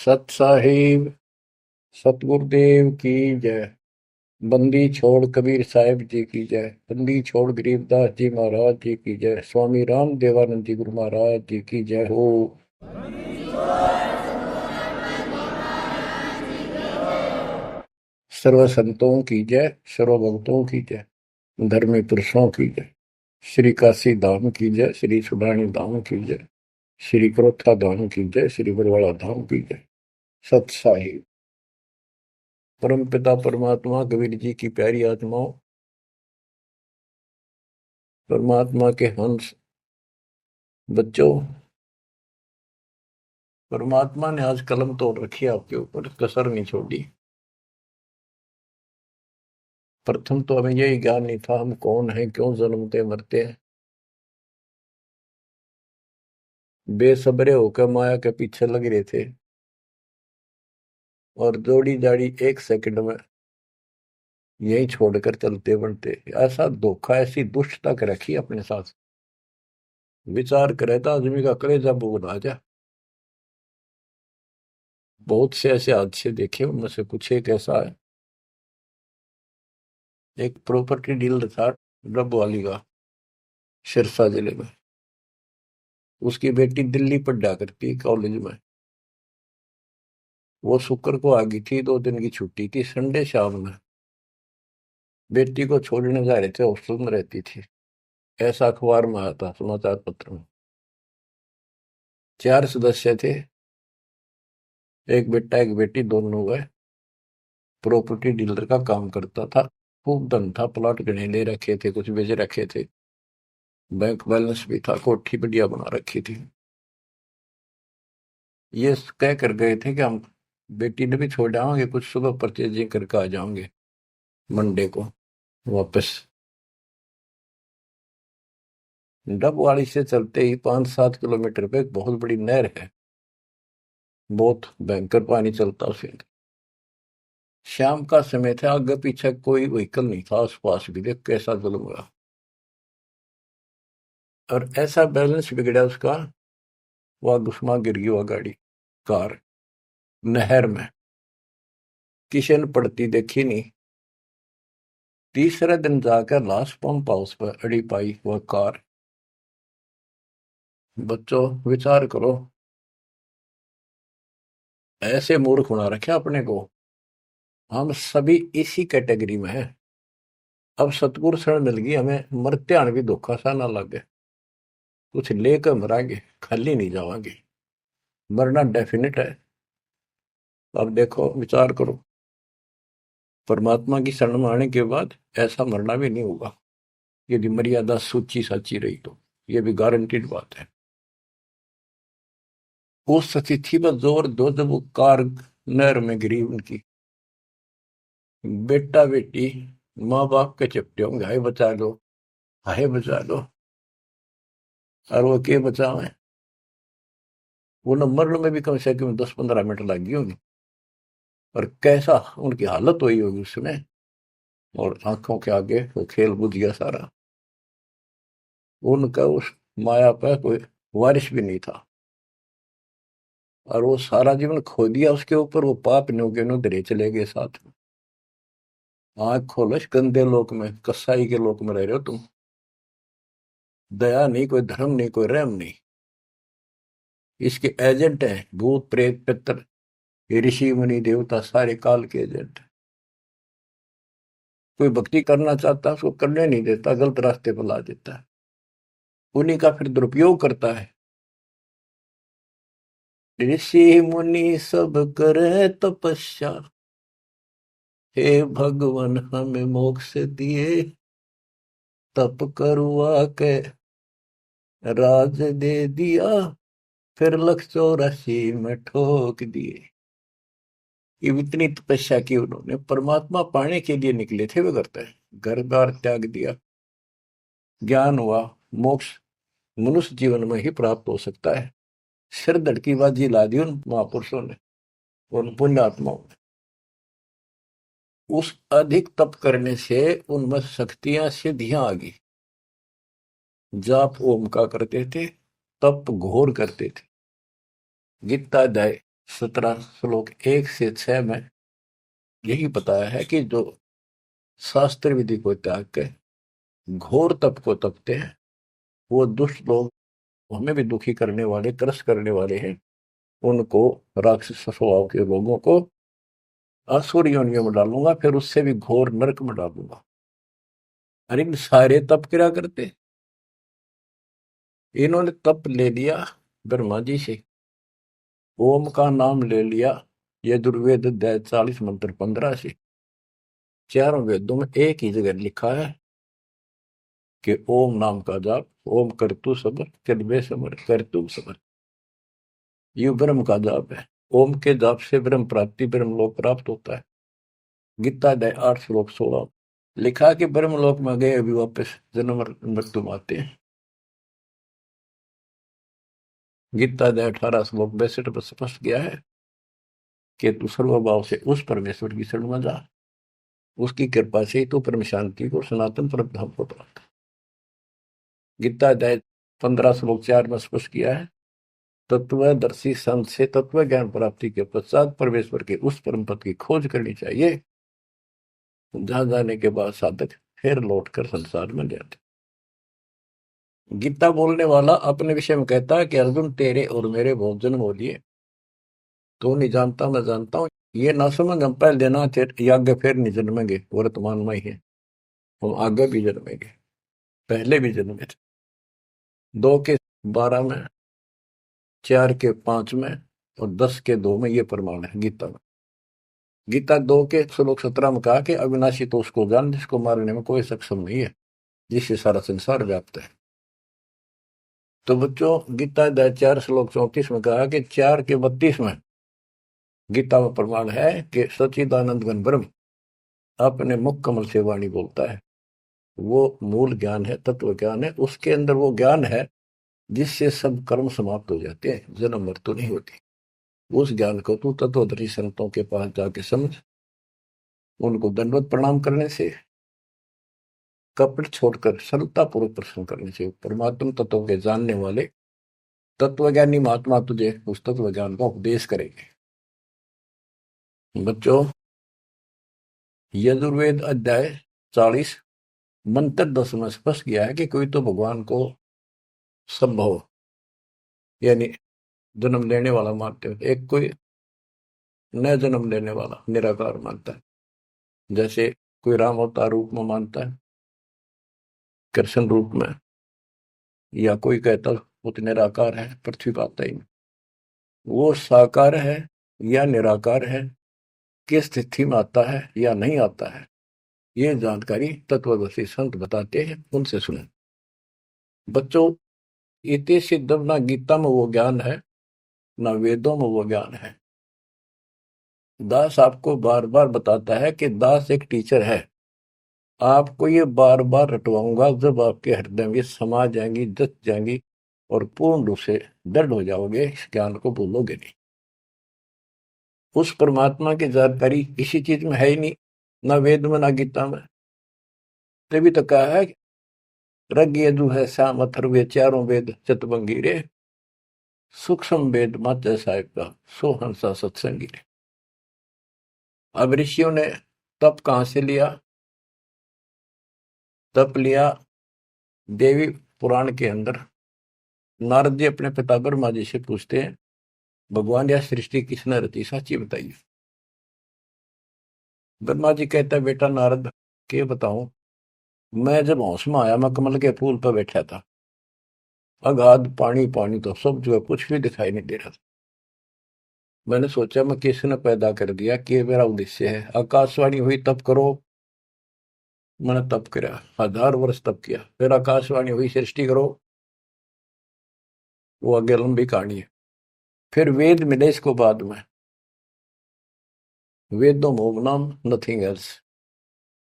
सत साहिब सतगुरुदेव की जय। बंदी छोड़ कबीर साहिब जी की जय। बंदी छोड़ गरीबदास जी महाराज जी की जय। स्वामी राम देवानंद जी गुरु महाराज जी की जय हो। सर्व संतों की जय, सर्व भक्तों की जय, धर्मी पुरुषों की जय। श्री काशी धाम की जय, श्री सुडानी धाम की जय, श्री क्रोथा धाम की जय, श्री बरवाड़ा धाम की जय। सत साहिब परम पिता परमात्मा कबीर जी की प्यारी आत्माओं, परमात्मा के हंस बच्चों, परमात्मा ने आज कलम तोड़ रखी है आपके ऊपर, कसर नहीं छोड़ी। प्रथम तो हमें यही ज्ञान नहीं था हम कौन हैं, क्यों जन्मते मरते हैं। बेसब्रे होकर माया के पीछे लग रहे थे और जोड़ी जाड़ी एक सेकंड में यही छोड़कर चलते बढ़ते। ऐसा धोखा, ऐसी दुष्टता कर रखी अपने साथ। विचार करे तो आदमी का कलेजा बोल आ जा। बहुत से ऐसे हादसे देखे, उनमें से कुछ एक ऐसा है। एक प्रॉपर्टी डीलर था डब वाली का, सिरसा जिले में। उसकी बेटी दिल्ली पढ़ा करती कॉलेज में। वो शुक्र को आ गई थी, 2 दिन की छुट्टी थी। संडे शाम में बेटी को छोड़ने जा रहे थे, हॉस्टल में रहती थी। ऐसा अखबार में आया था, समाचार पत्र में। 4 सदस्य थे, एक बेटा एक बेटी, दोनों गए। प्रॉपर्टी डीलर का काम करता था, खूब धन था, प्लॉट गणे ले रखे थे, कुछ बेच रखे थे, बैंक बैलेंस भी था, कोठी बढ़िया बना रखी थी। ये कह कर गए थे कि हम बेटी ने भी छोड़ आएंगे, कुछ सुबह परचेजिंग करके आ जाओगे मंडे को वापस। डबवाड़ी से चलते ही 5-7 किलोमीटर पे एक बहुत बड़ी नहर है, बहुत भयंकर पानी चलता उसे। शाम का समय था, आगे पीछे कोई व्हीकल नहीं था आसपास भी। देख कैसा जुल्म हुआ, और ऐसा बैलेंस बिगड़ा उसका, वह घुसमा गिर गई वह गाड़ी, कार, नहर में। किसी ने पड़ती देखी नहीं। तीसरे दिन जाकर लाश पंप हाउस पर अड़ी पाई वह कार। बच्चों विचार करो, ऐसे मूर्ख बना रखे अपने को। हम सभी इसी कैटेगरी में हैं। अब सतगुरु शरण मिल गई हमें, मरते आने भी धोखा सा ना लगे। कुछ लेकर मरांगे, खाली नहीं जावांगे। मरना डेफिनेट है। अब देखो, विचार करो, परमात्मा की शरण में आने के बाद ऐसा मरना भी नहीं होगा, यदि मर्यादा सूची साची रही तो। यह भी गारंटीड बात है। उस स्थिति में जोर दो जब वो कार नहर में गिरी उनकी, बेटा बेटी माँ बाप के चपटे होंगे, हाय बचा लो, हाय बचा लो। और वो के बचावे, वो न मरने में भी कम से कम 10-15 मिनट लग गई होगी। और कैसा उनकी हालत हुई होगी उसमें, और आंखों के आगे वो खेल बुझ गया सारा। उनका उस माया पर कोई वारिस भी नहीं था, और वो सारा जीवन खो दिया उसके ऊपर। वो पाप नो के नो धरे चले गए साथ में। आंख खोलस, गंदे लोक में, कसाई के लोक में रह रहे हो तुम। दया नहीं, कोई धर्म नहीं, कोई रहम नहीं। इसके एजेंट हैं भूत प्रेत पितर, ये ऋषि मुनि देवता, सारे काल के एजेंट। कोई भक्ति करना चाहता है उसको करने नहीं देता, गलत रास्ते पर ला देता है, उन्हीं का फिर दुरुपयोग करता है। ऋषि मुनि सब करे तपस्या, हे भगवान हमें मोक्ष दिए, तप करवा के राज दे दिया, फिर 184 में ठोक दिए। ये इतनी तपस्या की उन्होंने, परमात्मा पाने के लिए निकले थे। वे करते हैं, घर बार त्याग दिया, ज्ञान हुआ, मोक्ष मनुष्य जीवन में ही प्राप्त हो सकता है। सिर धड़की बाजी ला दी उन महापुरुषों ने, उन पुण्यात्माओं ने। उस अधिक तप करने से उनमें शक्तियां सिद्धियां आ गई। जाप ओम का करते थे, तप घोर करते थे। गीता अध्याय 17 श्लोक 1 से 6 में यही बताया है कि जो शास्त्र विधि को त्याग के घोर तप को तपते हैं, वो दुष्ट लोग, हमें भी दुखी करने वाले, त्रस्त करने वाले हैं, उनको, राक्षस स्वभाव के लोगों को असुर योनियों में डालूंगा, फिर उससे भी घोर नरक में डालूंगा। अरे इन सारे तप क्या करते, इन्होंने तप ले लिया ब्रह्मा जी से, ओम का नाम ले लिया यजुर्वेद अध्याय 40 मंत्र 15 से। चारों वेदों में एक ही जगह लिखा है कि ओम नाम का जाप, ओम करतु सबर चलबे समर करतु सबर, ये ब्रह्म का जाप है। ओम के जाप से ब्रह्म प्राप्ति, ब्रह्म लोक प्राप्त होता है। गीता अध्याय 8 श्लोक 16 लिखा कि ब्रह्म लोक में गए अभी वापस जन्म मृत्यु में आते हैं। गीता अध्याय 18 श्लोक 62 पर स्पष्ट किया है कि तू सर्वभाव से उस परमेश्वर की शरण में जा, उसकी कृपा से तो परम शांति को, सनातन परम धाम को प्राप्त। गीता अध्याय 15 श्लोक 4 में स्पष्ट किया है, तत्वदर्शी संत से तत्व ज्ञान प्राप्ति के पश्चात परमेश्वर के उस परम पद की खोज करनी चाहिए, जहां जाने के बाद साधक फिर लौटकर संसार में जाते। गीता बोलने वाला अपने विषय में कहता है कि अर्जुन तेरे और मेरे बहुत जन्म हो लिए, तू नहीं जानता मैं जानता हूँ, ये ना समझ, हम पहले देना आगे फिर नहीं जन्मेंगे, वर्तमान में ही है, हम आगे भी जन्मेंगे, पहले भी जन्मे थे। 2 के 12 में, 4 के 5 में और 10 के 2 में ये प्रमाण है गीता में। गीता 2 के श्लोक 17 में कहा कि अविनाशी तो उसको जान जिसको मारने में कोई सक्षम नहीं है, जिससे सारा संसार व्याप्त है। तो बच्चों, गीता अध्याय 4 श्लोक 34 में कहा कि 4 के 32 में गीता में प्रमाण है कि सच्चिदानंद घन ब्रह्म अपने मुख कमल से वाणी बोलता है। वो मूल ज्ञान है, तत्व ज्ञान है, उसके अंदर वो ज्ञान है जिससे सब कर्म समाप्त हो जाते हैं, जन्म मृत्यु नहीं होती। उस ज्ञान को तू तत्वदर्शी संतों के पास जाके समझ, उनको दंडवत प्रणाम करने से, कपट छोड़कर सरलता पूर्वक प्रश्न करने से परमात्मा तत्व के जानने वाले तत्वज्ञानी महात्मा तुझे उस तत्व ज्ञान का उपदेश करेंगे। बच्चों, यजुर्वेद अध्याय 40 मंत्र 10 में स्पष्ट किया है कि कोई तो भगवान को संभव यानी जन्म लेने वाला मानते हो, एक कोई न जन्म लेने वाला निराकार मानता है। जैसे कोई राम अवतार रूप में मानता है, कृष्ण रूप में, या कोई कहता वो तो निराकार है, पृथ्वी पर आता ही नहीं। वो साकार है या निराकार है, किस स्थिति में आता है या नहीं आता है, ये जानकारी तत्वदर्शी संत बताते हैं, उनसे सुने। बच्चों, इति सिद्धम, ना गीता में वो ज्ञान है ना वेदों में वो ज्ञान है। दास आपको बार बार बताता है कि दास एक टीचर है, आपको ये बार बार रटवाऊंगा, जब आपके हृदय में समा जाएंगी, जच जाएंगी और पूर्ण रूप से दृढ़ हो जाओगे, इस ज्ञान को भूलोगे नहीं। उस परमात्मा की जानकारी किसी चीज में है ही नहीं, ना वेद में ना गीता में। तभी तो कहा है रग यजु है श्याम अथर्व चारों वेद चतुर्भंगी रे, सूक्ष्म वेद मात्र साहिब का सो हंसा सत्संगी रे। अब ऋषियों ने तप कहां से लिया? तप लिया देवी पुराण के अंदर। नारद जी अपने पिता ब्रह्मा जी से पूछते हैं, भगवान या सृष्टि किसने रची, साची बताइए। ब्रह्मा जी कहता है, बेटा नारद के बताऊं, मैं जब होश में आया, मैं कमल के फूल पर बैठा था, अगाध पानी पानी तो सब जो है, कुछ भी दिखाई नहीं दे रहा था। मैंने सोचा मैं किसने पैदा कर दिया, कि मेरा उद्देश्य है। आकाशवाणी हुई तप करो, मैंने तप किया, 1000 वर्ष तप किया। फिर आकाशवाणी हुई सृष्टि करो, वो आगे लंबी कहानी है। फिर वेद मिले इसको बाद में, वेदों मोम नाम नथिंग एल्स।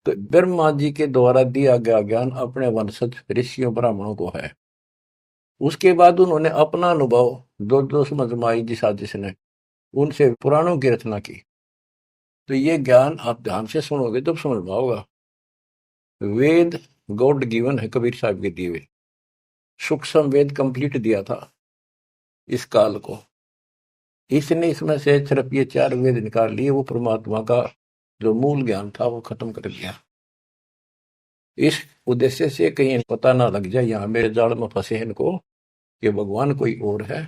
तो ब्रह्मा जी के द्वारा दिया गया ज्ञान अपने वंशज ऋषियों ब्राह्मणों को है। उसके बाद उन्होंने अपना अनुभव जो जो समझ में आई जिस जिसने, उनसे पुराणों की रचना की। तो ये ज्ञान आप ध्यान से सुनोगे तब समझ में आओगा। वेद गॉड गिवन है, कबीर साहब के दिए हुए। सूक्ष्म वेद कंप्लीट दिया था इस काल को, इसने इसमें से सिर्फ ये 4 वेद निकाल लिए, वो परमात्मा का जो मूल ज्ञान था वो खत्म कर दिया। इस उद्देश्य से कहीं पता ना लग जाए यहाँ मेरे जाल में फंसे इनको कि भगवान कोई और है,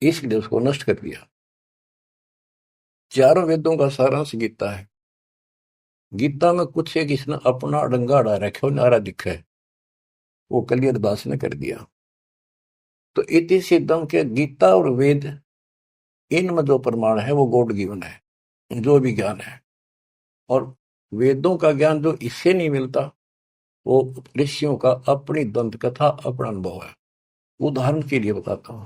इसलिए उसको नष्ट कर दिया। 4 वेदों का सारांश गीता है। गीता में कुछ एक इसने अपना अड़ंगा अड़ा रखे और नारा दिखा है, वो कलियर दास ने कर दिया। तो इति सिद्धम के गीता और वेद, इनमें जो प्रमाण है वो गॉड गिवन है, जो भी ज्ञान है। और वेदों का ज्ञान जो इससे नहीं मिलता, वो ऋषियों का अपनी दंत कथा, अपना अनुभव है। उदाहरण के लिए बताता हूं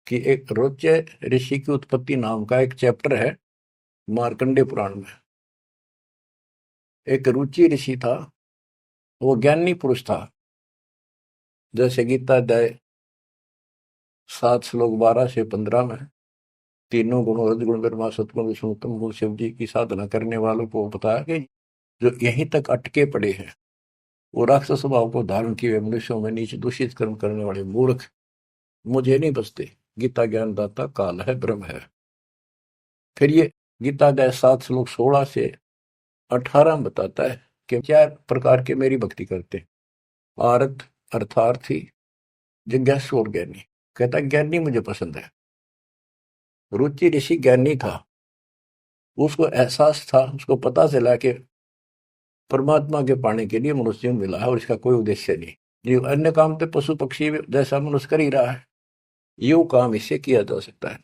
कि एक रोच्य ऋषि की उत्पत्ति नाम का एक चैप्टर है मार्कंडे पुराण में। एक रुचि ऋषि था, वो ज्ञानी पुरुष था। जैसे गीता अध्याय 7 श्लोक 12 से 15 में तीनों गुणों रजगुण ब्रह्मा सतगुण विष्णु उत्तम गुण शिव जी की साधना करने वालों को बताया कि जो यहीं तक अटके पड़े हैं, वो राक्षस स्वभाव को धारण किए मनुष्यों में नीचे दूषित कर्म करने वाले मूर्ख मुझे नहीं बसते। गीता ज्ञान दाता काल है, ब्रह्म है। फिर ये गीता अध्याय 7 श्लोक 16 से 18 में बताता है कि 4 प्रकार के मेरी भक्ति करते, आरत अर्थार्थी जिज्ञासु और ज्ञानी। कहता ज्ञानी मुझे पसंद है। रुचि ऋषि ज्ञानी था, उसको एहसास था, उसको पता चला कि परमात्मा के पाने के लिए मनुष्य मिला है और इसका कोई उद्देश्य नहीं। ये अन्य काम तो पशु पक्षी जैसा मनुष्य कर ही रहा है, यो काम इससे किया जा सकता है।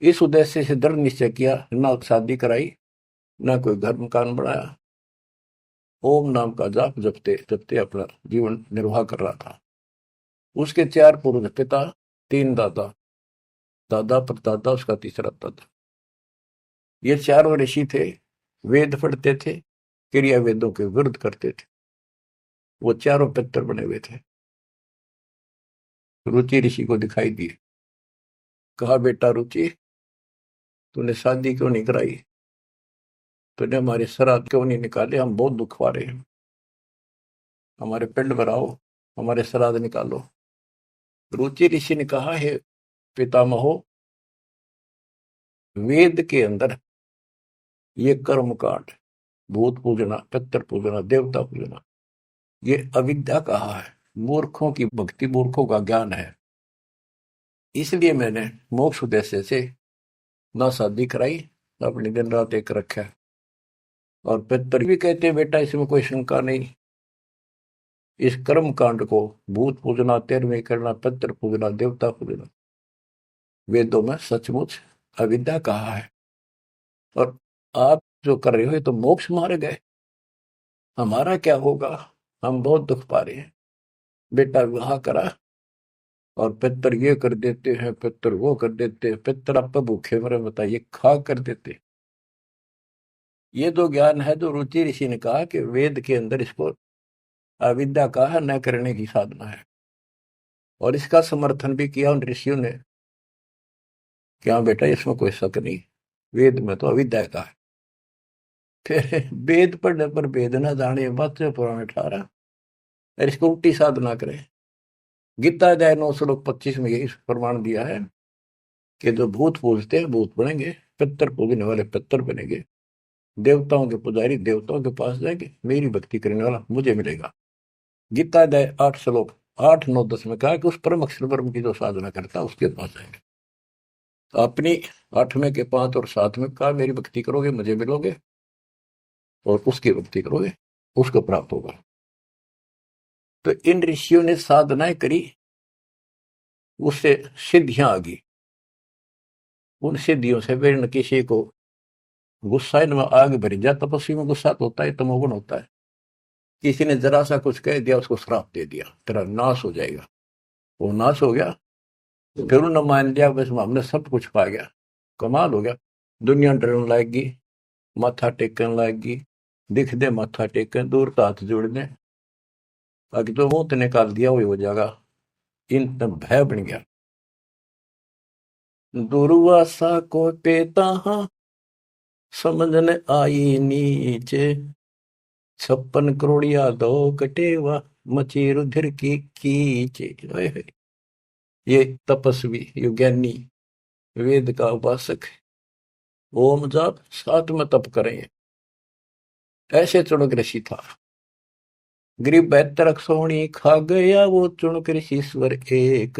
इस उद्देश्य से दृढ़ निश्चय किया, ना शादी कराई, ना कोई घर मकान बनाया, ओम नाम का जाप जपते जपते अपना जीवन निर्वाह कर रहा था। उसके 4 पूर्व पिता, 3 दादा, दादा परदादा, उसका तीसरा दादा। ये 4 ऋषि थे, वेद पढ़ते थे, क्रिया वेदों के विरुद्ध करते थे। वो 4 पितर बने हुए थे। रुचि ऋषि को दिखाई दिए, कहा बेटा रुचि, तूने शादी क्यों नहीं कराई, तूने हमारे श्राद्ध क्यों नहीं निकाले, हम बहुत दुख पा रहे हैं, हमारे पिंड भराओ, हमारे श्राद्ध निकालो। रुचि ऋषि ने कहा है पितामहो, वेद के अंदर ये कर्म कांड, भूत पूजना, पितर पूजना, देवता पूजना, ये अविद्या कहा है, मूर्खों की भक्ति, मूर्खों का ज्ञान है। इसलिए मैंने मोक्ष उद्देश्य से ना शादी कराई, अपनी दिन रात एक रखा। और पितर भी कहते बेटा इसमें कोई शंका नहीं, इस कर्म कांड को भूत पूजना, तेरहवीं करना, पितर पूजना, देवता पूजना, वेदों में सचमुच अविद्या कहा है। और आप जो कर रहे हो तो मोक्ष मार्ग गए, हमारा क्या होगा, हम बहुत दुख पा रहे हैं। बेटा विवाह करा और पितर ये कर देते हैं, पितर वो कर देते हैं, पितर आप भूखे मरे बताइए, खा कर देते। ये जो ज्ञान है, जो रुचि ऋषि ने कहा कि वेद के अंदर इसको अविद्या कहा, न करने की साधना है। और इसका समर्थन भी किया उन ऋषियों ने, क्या बेटा इसमें कोई शक नहीं, वेद में तो अविद्या का है। फिर वेद पढ़ने पर वेद न जाने बात पुराण 18, और इसको उल्टी साधना करें। गीता अध्याय 9 श्लोक 25 में यही प्रमाण दिया है कि जो भूत पूजते हैं भूत बनेंगे, पितर पूजने वाले पितर बनेंगे, देवताओं के पुजारी देवताओं के पास जाएंगे, मेरी भक्ति करने वाला मुझे मिलेगा। गीता अध्याय 8 श्लोक 8, 9, 10 में कहा कि उस परम अक्षर ब्रह्म की जो साधना करता है उसके पास जाएंगे। अपनी 8वें के 5 और 7 में कहा मेरी भक्ति करोगे मुझे मिलोगे, और उसकी भक्ति करोगे उसको प्राप्त होगा। तो इन ऋषियों ने साधनाएं करी, उससे सिद्धियां आ गई। उन सिद्धियों से फिर न किसी को गुस्सा इनमें आग भरी जा, तपस्वी में गुस्सा तो होता है, तमोगुण होता है। किसी ने जरा सा कुछ कह दिया, उसको श्राप दे दिया, तेरा नाश हो जाएगा। वो नाश हो गया, फिर उन्होंने मान लिया बस हमने सब कुछ पा गया, कमाल हो गया। दुनिया डरने लगेगी, माथा टेकने लगेगी, दिख दे माथा टेकन, दूर तो हाथ जोड़ने, बाकी तो मुंह निकाल दिया वही हो जाएगा। इन भय बन गया। दुर्वासा को पेता समझने आई नीचे, 56 करोड़िया दो कटेवा, मची रुधिर की कीचे। ये तपस्वी, ये ज्ञानी वेद का उपासक, ओम जाप, साथ में तप करें। ऐसे चुनक ऋषि था। गरीब 72 सोनी खा गया वो चुनक ऋषि ईश्वर एक।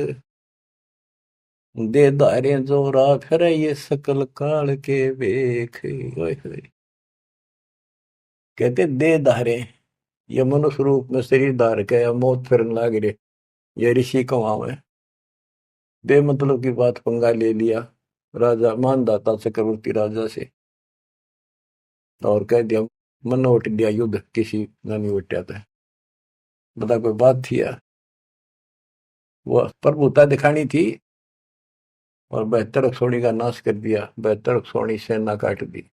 दे धारे जोरा फिर ये सकल काल के बेख। ओए होए। कहते दे धारे, ये मनुष्य रूप में शरीर धार के मौत फिरन लाग रहे, ये ऋषि कमाव है। बेमतलब की बात पंगा ले लिया राजा मानदाता चक्रवर्ती राजा से, और कह दिया मन उठ दिया युद्ध किसी नहीं उठा था। बता कोई बात थी यार, वो प्रभुता दिखानी थी और 72 सोनी का नाश कर दिया। 72 सोनी सेना काट दी।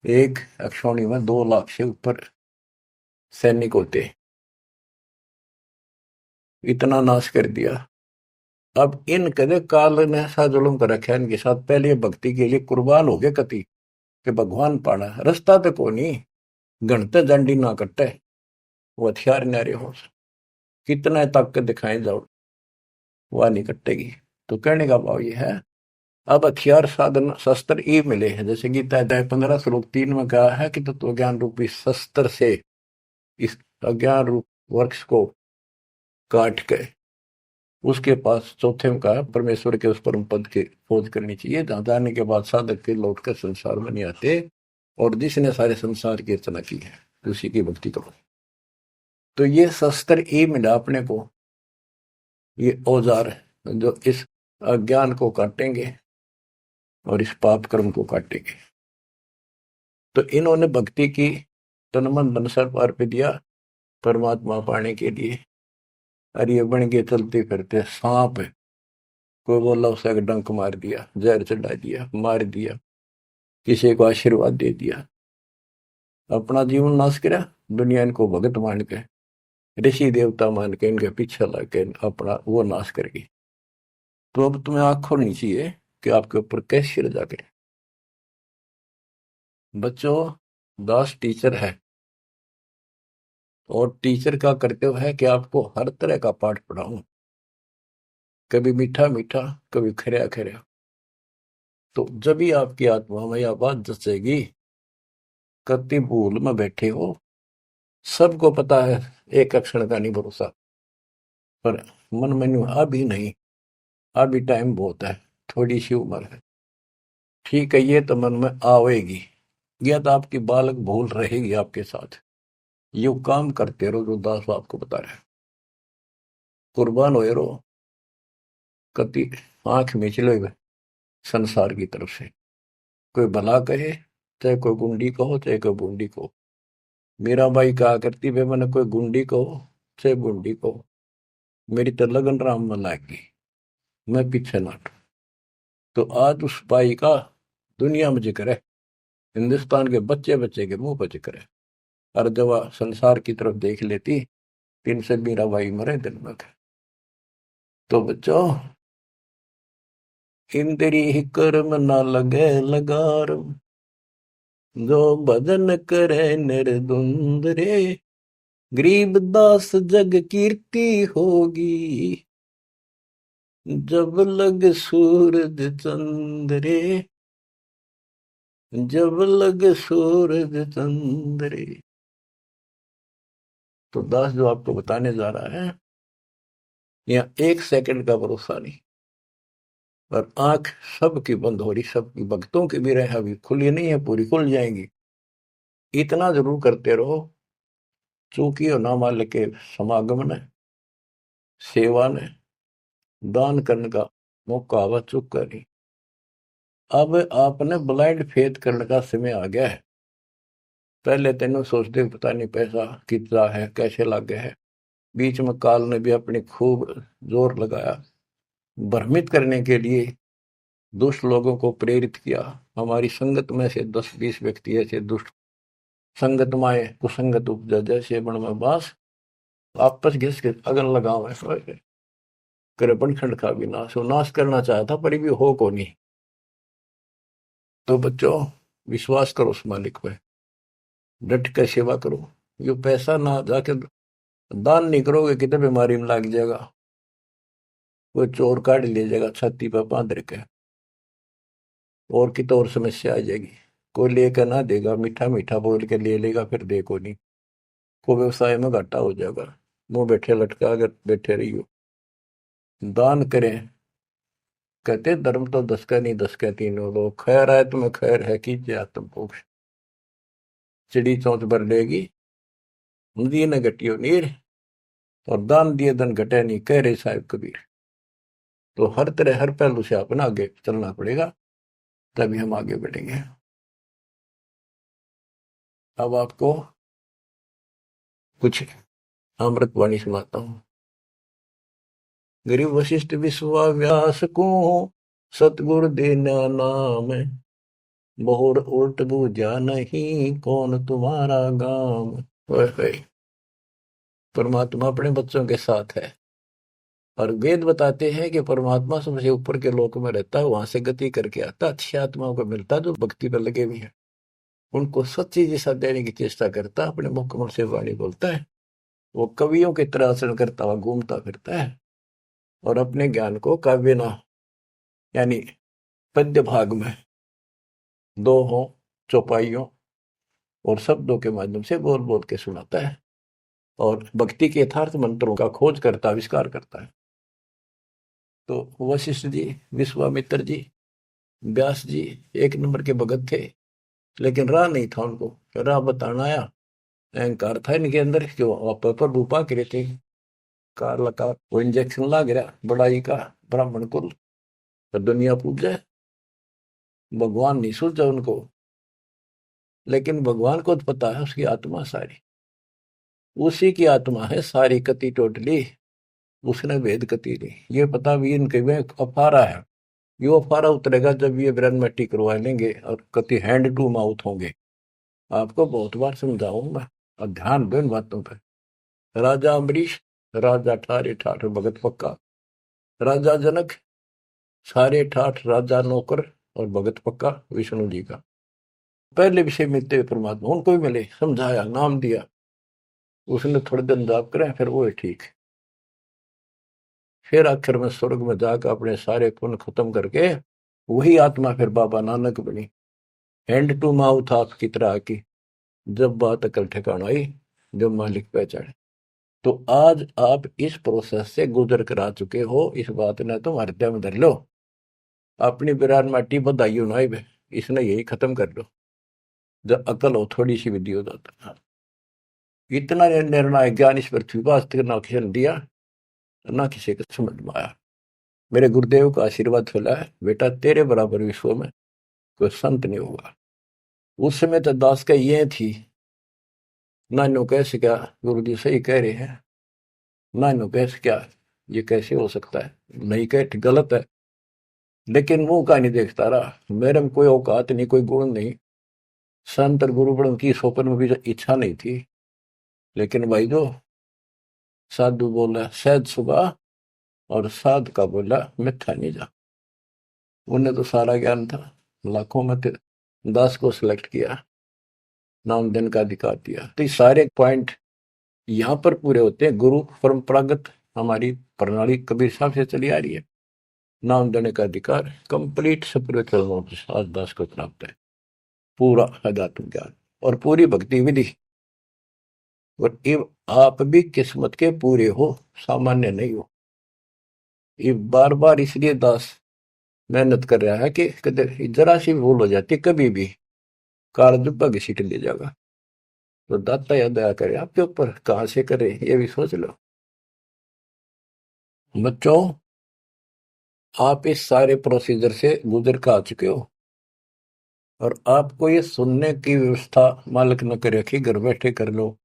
एक अक्षौणी में 2 लाख से ऊपर सैनिक होते, इतना नाश कर दिया। अब इन कदे काल ने ऐसा जुल्म कर रखा इनके साथ, पहले भक्ति के लिए कुर्बान हो गए कति कि भगवान पाना रास्ता तो को नहीं, गणते जंडी ना कटे, वो हथियार नारे हो, कितना ताकत दिखाए जाओ वह नहीं कटेगी। तो कहने का भाव ये है, अब हथियार साधन शस्त्र ये मिले हैं, जैसे गीता अध्याय 15 श्लोक 3 में कहा है कि तत्व ज्ञान रूपी शस्त्र से इस अज्ञान रूप वृक्ष को काट के उसके पास चौथे में कहा परमेश्वर के उस परम पद की खोज करनी चाहिए, जहां जाने के बाद साधक के लौट कर संसार में नहीं आते, और जिसने सारे संसार की रचना की है उसी की भक्ति करो। तो ये शस्त्र ये मिला अपने को, ये औजार जो इस अज्ञान को काटेंगे और इस पाप कर्म को काटेंगे। तो इन्होंने भक्ति की तन मन धन सर्व अर्प दिया परमात्मा पाने के लिए। और ये बन के चलते फिरते सांप, कोई बोला उसे डंक मार दिया, जहर चढ़ा दिया, मार दिया, किसी को आशीर्वाद दे दिया, अपना जीवन नाश करा, दुनिया इनको भगत मान के ऋषि देवता मान के इनके पीछे लग के अपना वो नाश कर गई। तो अब तुम्हें आंख खोलनी चाहिए कि आपके ऊपर कैसी रजा करे। बच्चों, दास टीचर है और टीचर का कर्तव्य है कि आपको हर तरह का पाठ पढ़ाऊं, कभी मीठा मीठा, कभी खरा खरा। तो जब भी आपकी आत्मा में यह बात जचेगी, कति भूल में बैठे हो, सबको पता है एक क्षण का नहीं भरोसा, पर मन में अभी नहीं, अभी टाइम बहुत है, थोड़ी सी उम्र है, ठीक है, ये तो मन में आवेगी। यह तो आपकी बालक भूल रहेगी आपके साथ। यू काम करते रहो जो दास आपको बता रहे, कुर्बान होए रहो, कति आंख में चले हुए संसार की तरफ से। कोई भला कहे, चाहे कोई गुंडी कहो, चाहे कोई बूंदी कहो। मीरा बाई कहा करती वे मैंने कोई गुंडी कहो चाहे बूंदी कहो, मेरी तो लगन राम में लागी, मैं पीछे ना हटूं। तो आज उस बाई का दुनिया में जिक्र है, हिंदुस्तान के बच्चे बच्चे के मुंह पर जिक्र है। और जब वह संसार की तरफ देख लेती, 3 से मीरा बाई मरे दिन में। तो बच्चों, इंद्री ही कर्म ना लगे लगार, जो भजन करे निर्धुंद रे, गरीब दास जग कीर्ति होगी, जब लग सूरज चंद्रे, जब लग सूरज चंद्रे। तो दास जो आपको बताने जा रहा है, यहाँ 1 सेकंड का भरोसा नहीं, और आंख सबकी बंद हो रही, सबकी भक्तों की भी रहे, अभी खुली नहीं है, पूरी खुल जाएंगी। इतना जरूर करते रहो, चूंकि और ना मालिक के समागम ने, सेवा ने, दान करने का मौका आवा चुक करी। अब आपने ब्लाइंड फेथ करने का समय आ गया है। पहले तेनों सोचते पता नहीं पैसा कितना है, कैसे लागे है। बीच में काल ने भी अपनी खूब जोर लगाया, भ्रमित करने के लिए दुष्ट लोगों को प्रेरित किया। हमारी संगत में से 10-20 व्यक्ति ऐसे दुष्ट संगत माए कुसंगत उपजा, जैसे बण में बास, आपस घिस के अगन लगाओ करे खंड का भी नाश हो, नाश करना चाहता पर भी हो को नहीं। तो बच्चों, विश्वास करो उस मालिक पे, डट कर सेवा करो। ये पैसा ना जाके दान नहीं करोगे कितने बीमारी में लग जाएगा। वो चोर काट ले जाएगा छाती पर बांध रखे, और की तो और समस्या आ जाएगी। कोई लेकर ना देगा, मीठा मीठा बोल के ले लेगा, फिर देखो नहीं, को व्यवसाय में घाटा हो जाएगा। मुंह बैठे लटका अगर बैठे रही हो। दान करें, कहते धर्म तो दस का नहीं दस का तीनों लोग, खैर आए तुम्हें खैर है कीजिए आत्म। चिड़ी चौंच भर लेगी, नदी न घटियो नीर, और दान दिए धन घटे नहीं, कह रहे साहिब कबीर। तो हर तरह हर पहलू से अपना आगे चलना पड़ेगा, तभी हम आगे बढ़ेंगे। अब आपको कुछ अमृतवाणी सुनाता हूँ। गरीब वशिष्ठ विश्वाव्यास को सतगुरु देना नाम, बहुर उल्ट बूझा नहीं कौन तुम्हारा गाम। ओए, परमात्मा अपने बच्चों के साथ है, और वेद बताते हैं कि परमात्मा सबसे ऊपर के लोक में रहता है, वहां से गति करके आता, अच्छी आत्माओं को मिलता जो भक्ति पर लगे हुए हैं, उनको सच्ची दिशा देने की चेष्टा करता, अपने मुखमल से वाणी बोलता है। वो कवियों की तरह आचरण करता हुआ घूमता फिरता है, और अपने ज्ञान को काव्य ना यानी पद्य भाग में दोहों, चौपाइयों और शब्दों के माध्यम से बोल बोल के सुनाता है, और भक्ति के यथार्थ मंत्रों का खोज करता आविष्कार करता है। तो वशिष्ठ जी, विश्वामित्र जी, व्यास जी एक नंबर के भगत थे, लेकिन राह नहीं था उनको, राह बताना आया। अहंकार था इनके अंदर, जो आप पर रूपा करे थे, कार लगा वो इंजेक्शन ला गिरा बड़ाई का, ब्राह्मण कुल तो दुनिया पूजा, भगवान नहीं सूझा उनको। लेकिन भगवान को तो पता है उसकी आत्मा सारी, उसी की आत्मा है सारी कति टोटली, उसने वेद कति ली। ये पता भी इनके में अफारा है, ये अफारा उतरेगा जब ये ब्रह्मटी करवा लेंगे और कति हैंड टू माउथ होंगे। आपको बहुत बार समझाऊं मैं, और ध्यान दो इन बातों पर। राजा अम्बरीश, राजा ठारे ठाठ भगत पक्का, राजा जनक सारे ठाठ राजा नौकर और भगत पक्का विष्णु जी का। पहले विषय मिलते हुए परमात्मा उनको भी मिले, समझाया, नाम दिया, उसने थोड़े दिन जाप करें, फिर वो है ठीक। फिर आखिर में स्वर्ग में जाकर अपने सारे पुण्य खत्म करके वही आत्मा फिर बाबा नानक बनी, हैंड टू माउथ आपकी तरह की। जब बात अकल ठिकाना आई, जब मालिक पहचाने। तो आज आप इस प्रोसेस से गुजर कर आ चुके हो, इस बात ने तुम हृदय में धर लो। अपनी बिरान माटी बधाइयो ना, इसने यही खत्म कर लो। जब अकल हो थोड़ी सी विधि हो जाता है। इतना निर्णायक ज्ञान इस पृथ्वी पर आज तक ना किसी ने दिया, ना किसी को समझ में आया। मेरे गुरुदेव का आशीर्वाद फैला है, बेटा तेरे बराबर विश्व में कोई संत नहीं होगा। उस समय तो दास का ये थी, नानो कैसे क्या गुरु जी सही कह रहे हैं, नानो कैसे क्या ये कैसे हो सकता है, नहीं कह गलत है। लेकिन मुंह का नहीं देखता रहा, मेरे में कोई औकात नहीं, कोई गुण नहीं, संत और गुरु बड़ों की सोपन में भी इच्छा नहीं थी। लेकिन भाई जो साधु बोला सहज सुबह, और साध का बोला मिथ्या नहीं जा। उन्हें तो सारा ज्ञान था, लाखों में दास को सिलेक्ट किया, नाम देने का अधिकार दिया। तो ये सारे पॉइंट यहाँ पर पूरे होते हैं। गुरु परंपरागत हमारी प्रणाली कबीर साहब से चली आ रही है, नाम देने का अधिकार कंप्लीट स्पिरिचुअल नॉलेज आज दास को प्राप्त है, पूरा अध्यात्म ज्ञान और पूरी भक्ति विधि। और ये आप भी किस्मत के पूरे हो, सामान्य नहीं हो। ये बार बार इसलिए दास मेहनत कर रहा है कि जरा सी भूल हो जाती कभी भी कार दुब्बा घसीट ले जाएगा। तो दाता या दया करे आपके ऊपर, कहां से करे ये भी सोच लो। बच्चों, आप इस सारे प्रोसीजर से गुजर कर आ चुके हो, और आपको ये सुनने की व्यवस्था मालिक न करे कि घर बैठे कर लो,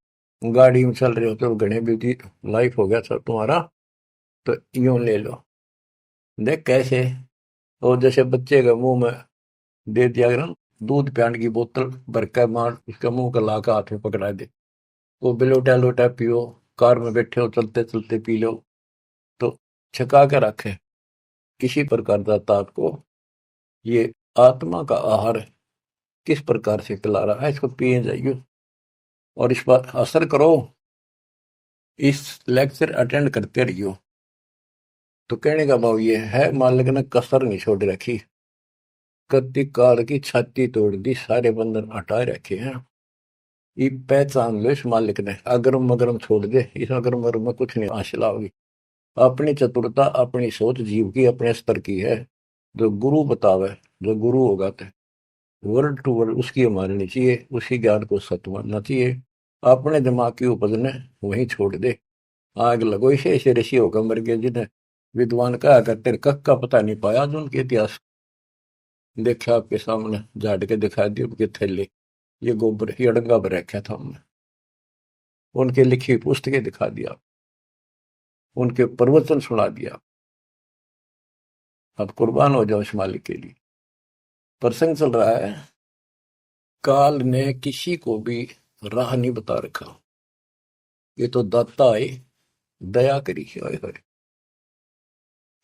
गाड़ी में चल रहे हो तो घने बिजी लाइफ हो गया सर तुम्हारा, तो यूं ले लो। देख कैसे, और जैसे बच्चे का मुंह में दे दिया ना दूध पियान की बोतल भर कर, मार उसका मुंह का लाकर हाथ में पकड़ा दे, वो बिलोटा लोटा पियो, कार में बैठे हो चलते चलते पी लो, तो छका के रखे। किसी प्रकार दाता आपको ये आत्मा का आहार किस प्रकार से खिला रहा है, इसको पिए जाइए और इस पर असर करो, इस लेक्चर अटेंड करते रहियो। तो कहने का भाव ये है, मालिक ने कसर नहीं छोड़ रखी, कत्ती काल की छाती तोड़ दी, सारे बंधन हटा रखे हैं। ये पहचान लो इस मालिक ने, अगरम मगरम छोड़ दे, इस अगरम मगरम में कुछ नहीं हासिल होगी। अपनी चतुरता अपनी सोच जीव की अपने स्तर की है, जो गुरु बतावे, जो गुरु होगा तो वर्ड टू वर्ड उसकी माननी चाहिए, उसी ज्ञान को सत्य मानना चाहिए। अपने दिमाग की उपज ने वहीं छोड़ दे। आग लगो इसे, ऐसे ऋषि होकर मर गए जिन्हें विद्वान कहा करते कक का पता नहीं पाया, जो उनके इतिहास देखा आपके सामने, झाड़ के दिखा दिए उनके थैले, ये गोबर ये अड़ंगा पर रखा था हमने, उनके लिखी पुस्तकें दिखा दिया, उनके प्रवचन सुना दिया। अब कुर्बान हो जाओ इस मालिक के लिए। प्रसंग चल रहा है, काल ने किसी को भी राह नहीं बता रखा, ये तो दाता है, दया करी है।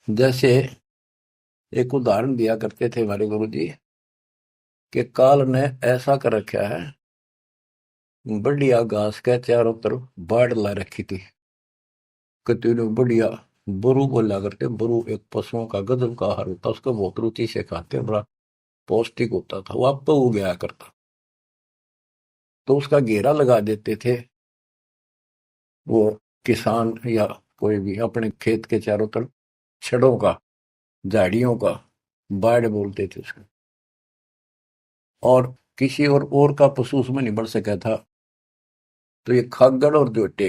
जैसे एक उदाहरण दिया करते थे हमारे गुरु जी, कि काल ने ऐसा कर रखा है, बढ़िया घास के चारों तरफ बाढ़ ला रखी थी, कतने बढ़िया बरू बोला करते, बरू एक पशुओं का गजब का आहार होता, उसको बहुत रुचि से खाते, बड़ा पौष्टिक होता था, वो आप उग गया करता, तो उसका घेरा लगा देते थे वो किसान या कोई भी अपने खेत के चारों तरफ, छड़ों का, झाड़ियों का, बाढ़ बोलते थे उसको। और किसी और का पशु उसमें नहीं बढ़ सका था, तो ये खागड़ और जोटे,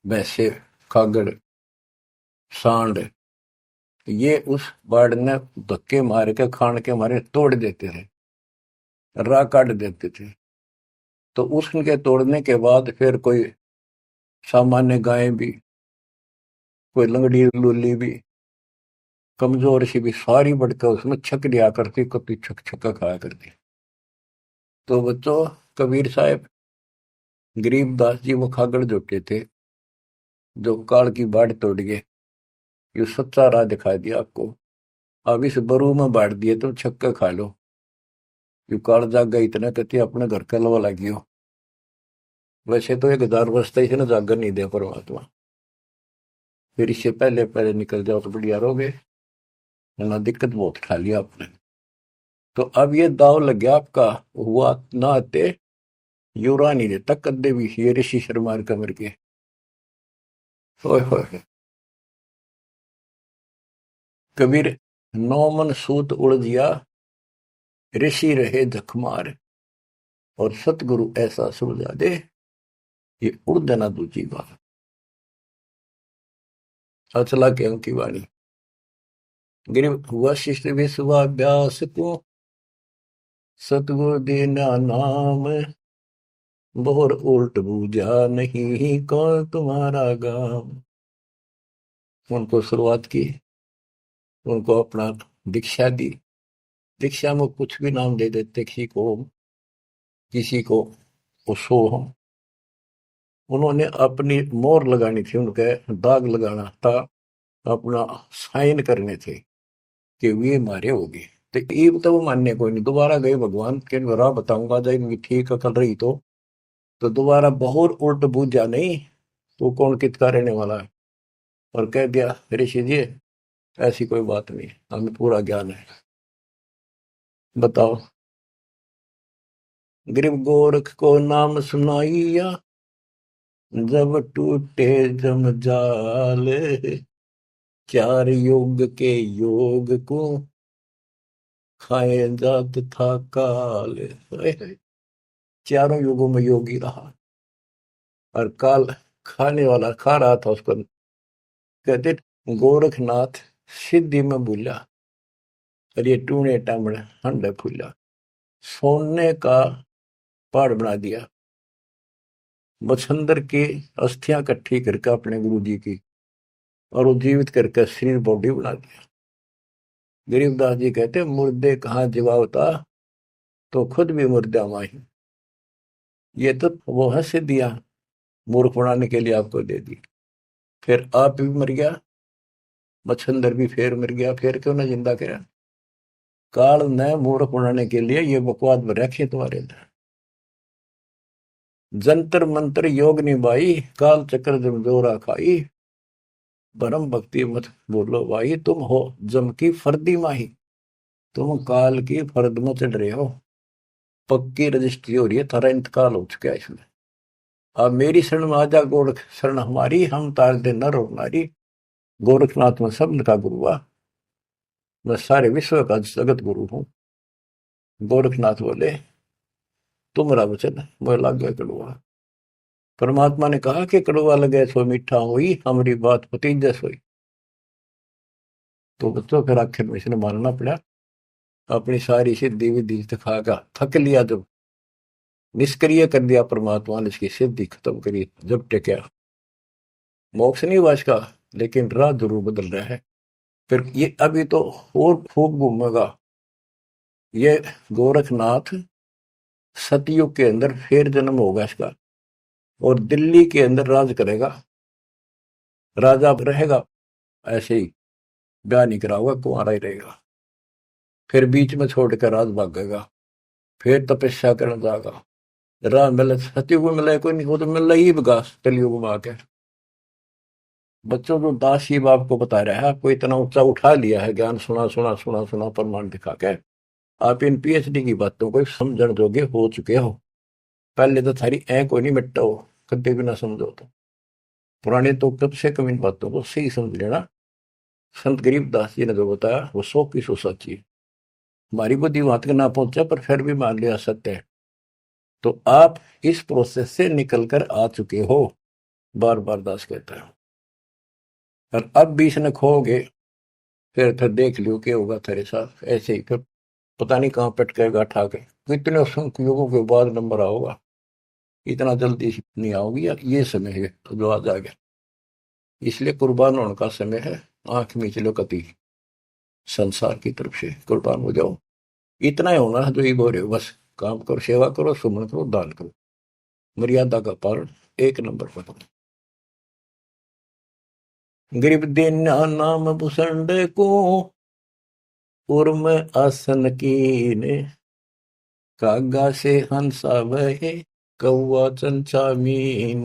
वैसे खागड़, सांड, ये उस बाढ़ ने धक्के मार के खान के मारे तोड़ देते थे, राह काट देते थे। तो उसके तोड़ने के बाद फिर कोई सामान्य गाय भी, कोई लंगड़ी लूली भी, कमजोर सी भी, सारी बढ़कर उसमें छक दिया करती, कभी छक छक्का खाया करती। तो बच्चों, कबीर साहब, गरीबदास जी वो खागड़ जोटे थे, जो काल की बाढ़ तोड़ गए, ये सच्चा राह दिखा दिया आपको। अब इस बरू में बांट दिए तुम छक्का खा लो, यू काल जागा इतना कहती अपने घर का लवा लगी हो। वैसे तो 1000 वर्ष तक इसे ना जागर नहीं दे परमात्मा, फिर इससे पहले पहले निकल जाओ तो बढ़िया रहोगे, ना दिक्कत बहुत खा लिया आपने। तो अब ये दाव लग गया आपका, हुआ ना आते युरा नहीं देता कद्दे भी, ये ऋषि शर्मा कमर के, होए होए। कबीर, नौ मन सूत उलझिया, ऋषि रहे जखमार, और सतगुरु ऐसा सुलझा दे, ये उड़ देना दूजी बात। अचला के अंकी वाणी, गिर वशिष्ठ विश्वाभ्यास को, सतगुरु देना नाम, बोर उल्ट बूझा नहीं कौन तुम्हारा गाम। उनको शुरुआत की, उनको अपना दीक्षा दी, दीक्षा में कुछ भी नाम दे देते, किसी को उसो, उन्होंने अपनी मोहर लगानी थी, उनके दाग लगाना था, अपना साइन करने थे कि वे मारे होगी। तो ये तो वो मानने कोई नहीं, दोबारा गए भगवान के राह बताऊंगा, जब इनकी ठीक अकल रही तो दोबारा बहुत उल्ट बूझा नहीं, तो कौन कितका रहने वाला है। और कह दिया ऋषि जी ऐसी कोई बात नहीं, हमें पूरा ज्ञान है। बताओ, गरीब गोरख को नाम सुनाइया, जब टूटे जमजाल, चार योग के योग को खाए जात था काल। चारों युगों में योगी रहा, और काल खाने वाला खा रहा था उसको। कहते गोरखनाथ सिद्धि में भूला, और ये टूने टामने हंडे फूला, सोने का पहाड़ बना दिया, मच्छंदर की अस्थियां इकट्ठी करके अपने गुरु जी की, और वो जीवित करके शरीर बॉडी बना दिया। गरीबदास जी कहते मुर्दे कहाँ जीवावता, तो खुद भी मुर्दा माही। ये तो वो है सिद्धियां, मूर्ख बनाने के लिए आपको दे दी, फिर आप भी मर गया, मच्छंदर भी फिर मर गया, फिर क्यों ना जिंदा करा। काल ने मूर्ख बनाने के लिए ये बकवाद में रखे तुम्हारे अंदर। जंतर मंत्र योग निभाई, काल चक्र जमजोरा खाई, परम भक्ति मत बोलो भाई, तुम हो जम की फर्दी माही, तुम काल की फर्द में चढ़ रहे हो। पक्की रजिस्ट्री हो रही है, थारा इंतकाल हो चुका है इसमें। अब मेरी शरण में आजा गोरख, शरण हमारी, हम तार दे नर और नारी। गोरखनाथ में सब का गुरु हुआ, मैं सारे विश्व का जगत गुरु हूँ। गोरखनाथ बोले तुम्हारा वचन मुझे लग गया कड़वा। परमात्मा ने कहा कि कड़वा लगे सो मीठा हुई, हमारी बात पति जैस हुई। तो बच्चों फिर आखिर में इसने मानना पड़ा। अपनी सारी सिद्धि विधि दिखाकर थक लिया, जब निष्क्रिय कर दिया परमात्मा ने, इसकी सिद्धि खत्म करी, जब टेक्या। मोक्ष नहीं हुआ इसका, लेकिन राह जरूर बदल रहा है। फिर ये अभी तो और खूब घूमेगा ये गोरखनाथ। सतयुग के अंदर फिर जन्म होगा इसका, और दिल्ली के अंदर राज करेगा, राजा रहेगा। ऐसे ही ब्याह नहीं करा होगा, कुंवारा ही रहेगा। फिर बीच में छोड़कर राज भागेगा, फिर तपस्या करने जाएगा। राह मिले, सतयुग में मिले कोई नहीं, वो तो मिल ही विकास कलयुग में आके। बच्चों को दास ही बाप को बता रहा है, आपको इतना ऊंचा उठा लिया है, ज्ञान सुना सुना सुना सुना प्रमाण दिखा के आप इन पीएचडी की बातों को समझण जोगे हो चुके हो। पहले तो थारी को नहीं मिटता हो, कदे भी ना समझो तो। पुराने तो कब से कम इन बातों को सही समझ लेना। संत गरीबदास जी ने जो बताया वो 100 की 100 सच्ची है। हमारी बुद्धि वहां तक ना पहुंचा, पर फिर भी मान लिया सत्य है। तो आप इस प्रोसेस से निकल कर आ चुके हो, बार बार दास कहता है। और अब भी इसने खोगे, फिर देख लियो क्या होगा तेरे साथ। ऐसे ही फिर पता नहीं कहाँ पटकेगा ठा के, कितने युगों के बाद नंबर आओगा। इतना जल्दी नहीं आओगी, ये समय है तो जो आज आ गया। इसलिए कुर्बान होने का समय है। आंख मीच लो कति, संसार की तरफ से कुर्बान हो जाओ। इतना ही होना है जो ये बोल रहे हो, बस काम करो, सेवा करो, सुमन करो, दान करो, मर्यादा का पालन एक नंबर पर। गरीब देना नाम भूषण को, उर्म आसन कीने, कागा से हंसा वहे, कौआ चंचा मीन।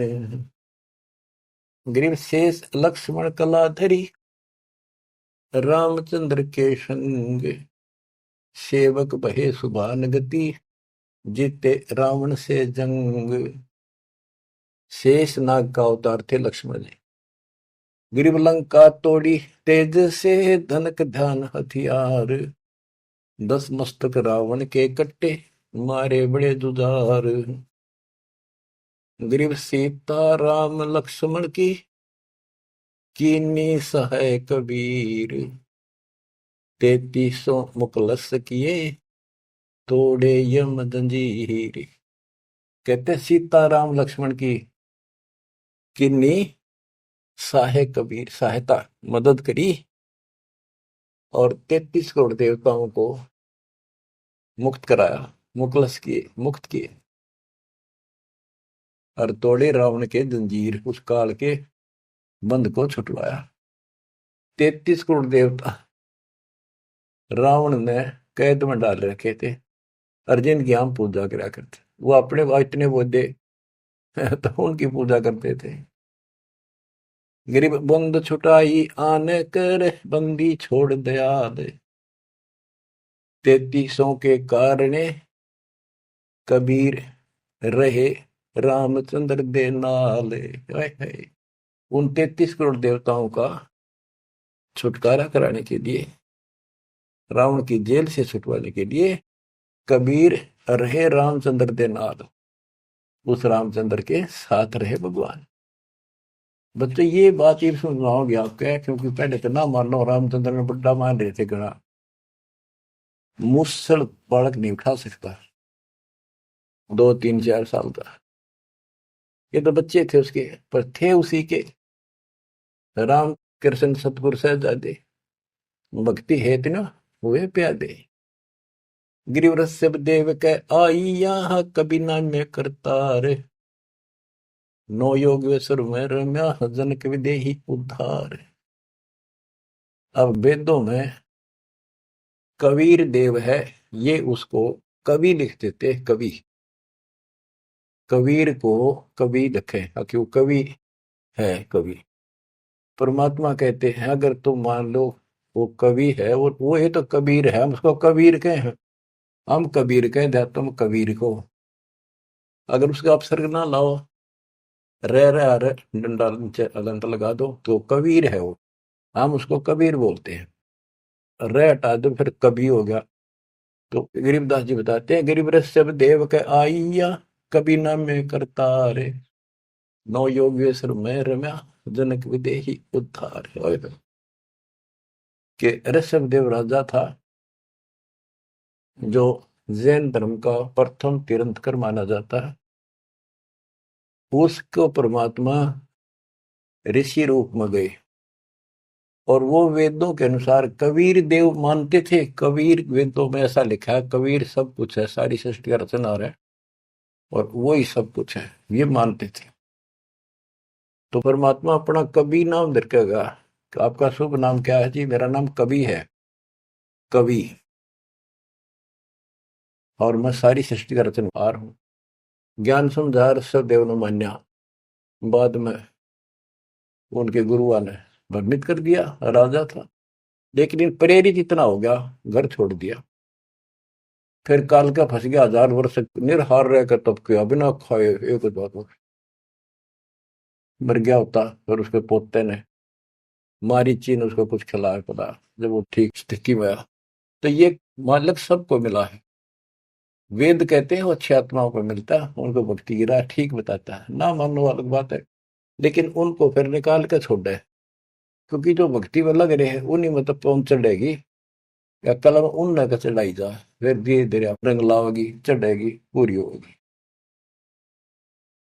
गरीब शेष लक्ष्मण कलाधरी, रामचंद्र के संग, सेवक बहे सुभान गति, जीते रावण से जंग। शेष नाग का अवतार थे लक्ष्मण जी। गिरिव लंका तोड़ी तेज से, धनक ध्यान हथियार, 10 मस्तक रावण के कट्टे, मारे बड़े जुझार। गिरिव सीता राम लक्ष्मण की, कीनी सहाय कबीर, 3300 मुकलस किए, तोड़े यम जंजीर। कहते सीता राम लक्ष्मण की किन्नी सहाय कबीर, सहायता मदद करी, और 33 करोड़ देवताओं को मुक्त कराया, मुकलस किए, मुक्त किए, और तोड़े रावण के जंजीर, उस काल के बंद को छुटवाया। 33 करोड़ देवता रावण ने कैद में डाल रखे थे, अर्जुन की हम पूजा करा करते, वो अपने इतने बोधे तो उनकी पूजा करते थे। गरीब बंद छुटाई आने कर, बंदी छोड़ दया दे, 3300 के कारण कबीर रहे रामचंद्र दे नाले। उन 33 करोड़ देवताओं का छुटकारा कराने के लिए, रावण की जेल से छुटवाने के लिए, कबीर रहे रामचंद्र दे नाल, उस रामचंद्र के साथ रहे भगवान। बच्चे ये बात ये सुनाओगे आपके, क्योंकि पहले तो ना मानो, रामचंद्र ने बड़ा मान रहे थे गणा। मुसल बालक नहीं उठा सकता, 2 3 4 साल का। ये तो बच्चे थे उसके, पर थे उसी के राम कृष्ण सतगुरु सहजादे, भक्ति हेत न हुए प्यादे। गिरिवरस सब देव के आई यहाँ, कभी ना में करतार, नो योगेश्वर में रम्या, जनक विदेही उद्धार। अब वेदों में कबीर देव है, ये उसको कवि लिख देते, कवि। कबीर को कवि लिखे क्यों, कवि है कवि। परमात्मा कहते हैं अगर तुम मान लो वो कवि है, वो ये तो कबीर है, हम उसको कबीर कहे हैं, हम कबीर कह दे तुम कबीर को, अगर उसका अपसर्ग ना लाओ, रह डंडा नीचे अलंत लगा दो तो कबीर है वो, हम उसको कबीर बोलते हैं। रह हटा दो फिर कवि हो गया। तो गरीबदास जी बताते हैं, गरीब रस सब देव के आइया, कभी ना में करता रे, नौ योगेश्वर में रम्या, जनक विदेही उद्धार। ओए होए। कि ऋषभ देव राजा था, जो जैन धर्म का प्रथम तीर्थंकर माना जाता है। उसको परमात्मा ऋषि रूप में गए, और वो वेदों के अनुसार कबीर देव मानते थे। कबीर वेदों में ऐसा लिखा है, कबीर सब कुछ है, सारी सृष्टि का रचनहार है और वो ही सब कुछ है, ये मानते थे। तो परमात्मा अपना कवि नाम रखेगा, आपका शुभ नाम क्या है जी? मेरा नाम कवि है, कवि, और मैं सारी सृष्टि का रचनहार हूँ। ज्ञान समझा ऋषभ देव ने मान्या, बाद में उनके गुरुआ ने भ्रमित कर दिया, राजा था लेकिन प्रेरित इतना हो गया, घर छोड़ दिया। फिर काल का फंस गया, 1000 वर्ष निरहार रहकर तब किया, बिना खाए एक बार मर गया होता। फिर उसके पोते ने, मारीची ने उसको कुछ खिलाया पड़ा, जब वो ठीक स्थिति में आया। तो ये मालक सबको मिला है। वेद कहते हैं वो अच्छी आत्माओं को मिलता है, उनको भक्ति की राह ठीक बताता है, ना मानने वाली बात है, लेकिन उनको फिर निकाल के छोड़ दे, क्योंकि जो भक्ति में लग रहे हैं उन्हीं में तो पहुंच चढ़ेगी, या कलम उन का चढ़ाई जा, फिर धीरे धीरे रंग लाओगी, चढ़ेगी, पूरी होगी।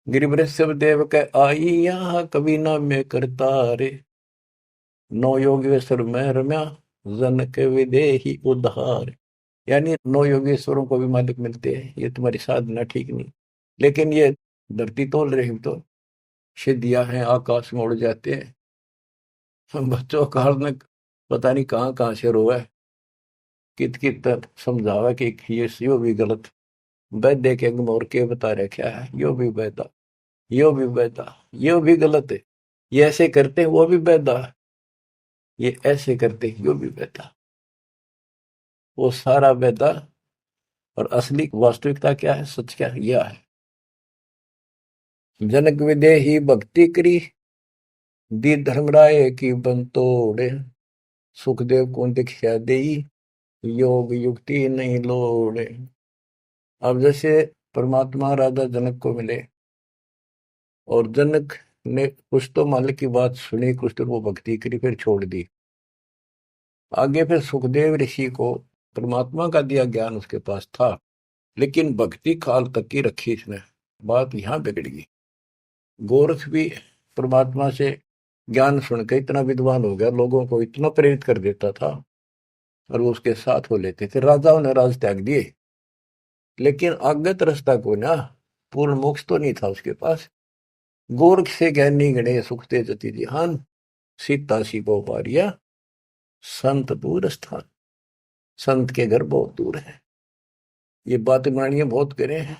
गिरिवृष सब देव के आई यहाँ, कभी ना में करता रे, नौ योगेश्वर में रम्या, जन के विदेही उद्धार। यानी नौ योगेश्वरों को भी मालिक मिलते हैं, ये तुम्हारी साधना ठीक नहीं, लेकिन ये धरती तोल रही तो सिद्धियां हैं, आकाश में उड़ जाते हैं। बच्चों का ने पता नहीं कहाँ कहाँ से रोआ है, कित कित समझावा कि ये यो भी गलत, वैद्य के मोर के बता रहे क्या है, यो भी वैदा, यो भी वैदा, यो भी गलत है, ये ऐसे करते हैं वो भी वैदा, ये ऐसे करते हैं यो भी वैदा, वो सारा वैदा। और असली वास्तविकता क्या है, सच क्या है, यह है। जनक विदेही भक्ति करी, दी धर्मराय की बंतोड़े, सुखदेव को दीक्षा देई, योग युक्ति नहीं लोड़े। अब जैसे परमात्मा राजा जनक को मिले, और जनक ने कुछ तो मालिक की बात सुनी, कुछ तो वो भक्ति करी, फिर छोड़ दी। आगे फिर सुखदेव ऋषि को परमात्मा का दिया ज्ञान उसके पास था, लेकिन भक्ति काल तक की रखी इसने। बात यहाँ बिगड़ गई। गोरख भी परमात्मा से ज्ञान सुन के इतना विद्वान हो गया, लोगों को इतना प्रेरित कर देता था, और वो उसके साथ हो लेते थे। राजाओं ने राज त्याग दिए, लेकिन अज्ञात रास्ता को ना, पूर्ण मोक्ष तो नहीं था उसके पास। गोरख से ज्ञानी गणे सुखते जति जिहान, सीता सी को पारिया, संत दूर स्थान। संत के घर बहुत दूर है। ये बात मानिए बहुत करे हैं,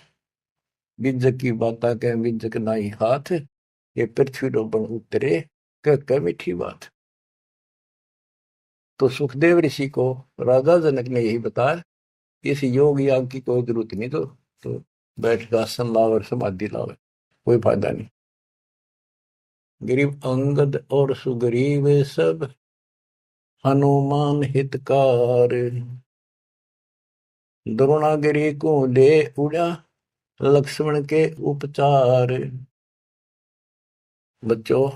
बिजक की बाता कह बिजक नाई हाथ, ये पृथ्वी डोबन उतरे कह मीठी बात। तो सुखदेव ऋषि को राजा जनक ने यही बताया, इस योग याग की कोई जरूरत नहीं, तो बैठ का आसन लाओ और समाधि लाओ, कोई फायदा नहीं। गरीब अंगद और सुग्रीव सब, हनुमान हितकार, द्रोणागिरी को ले उड़ा, लक्ष्मण के उपचार। बच्चों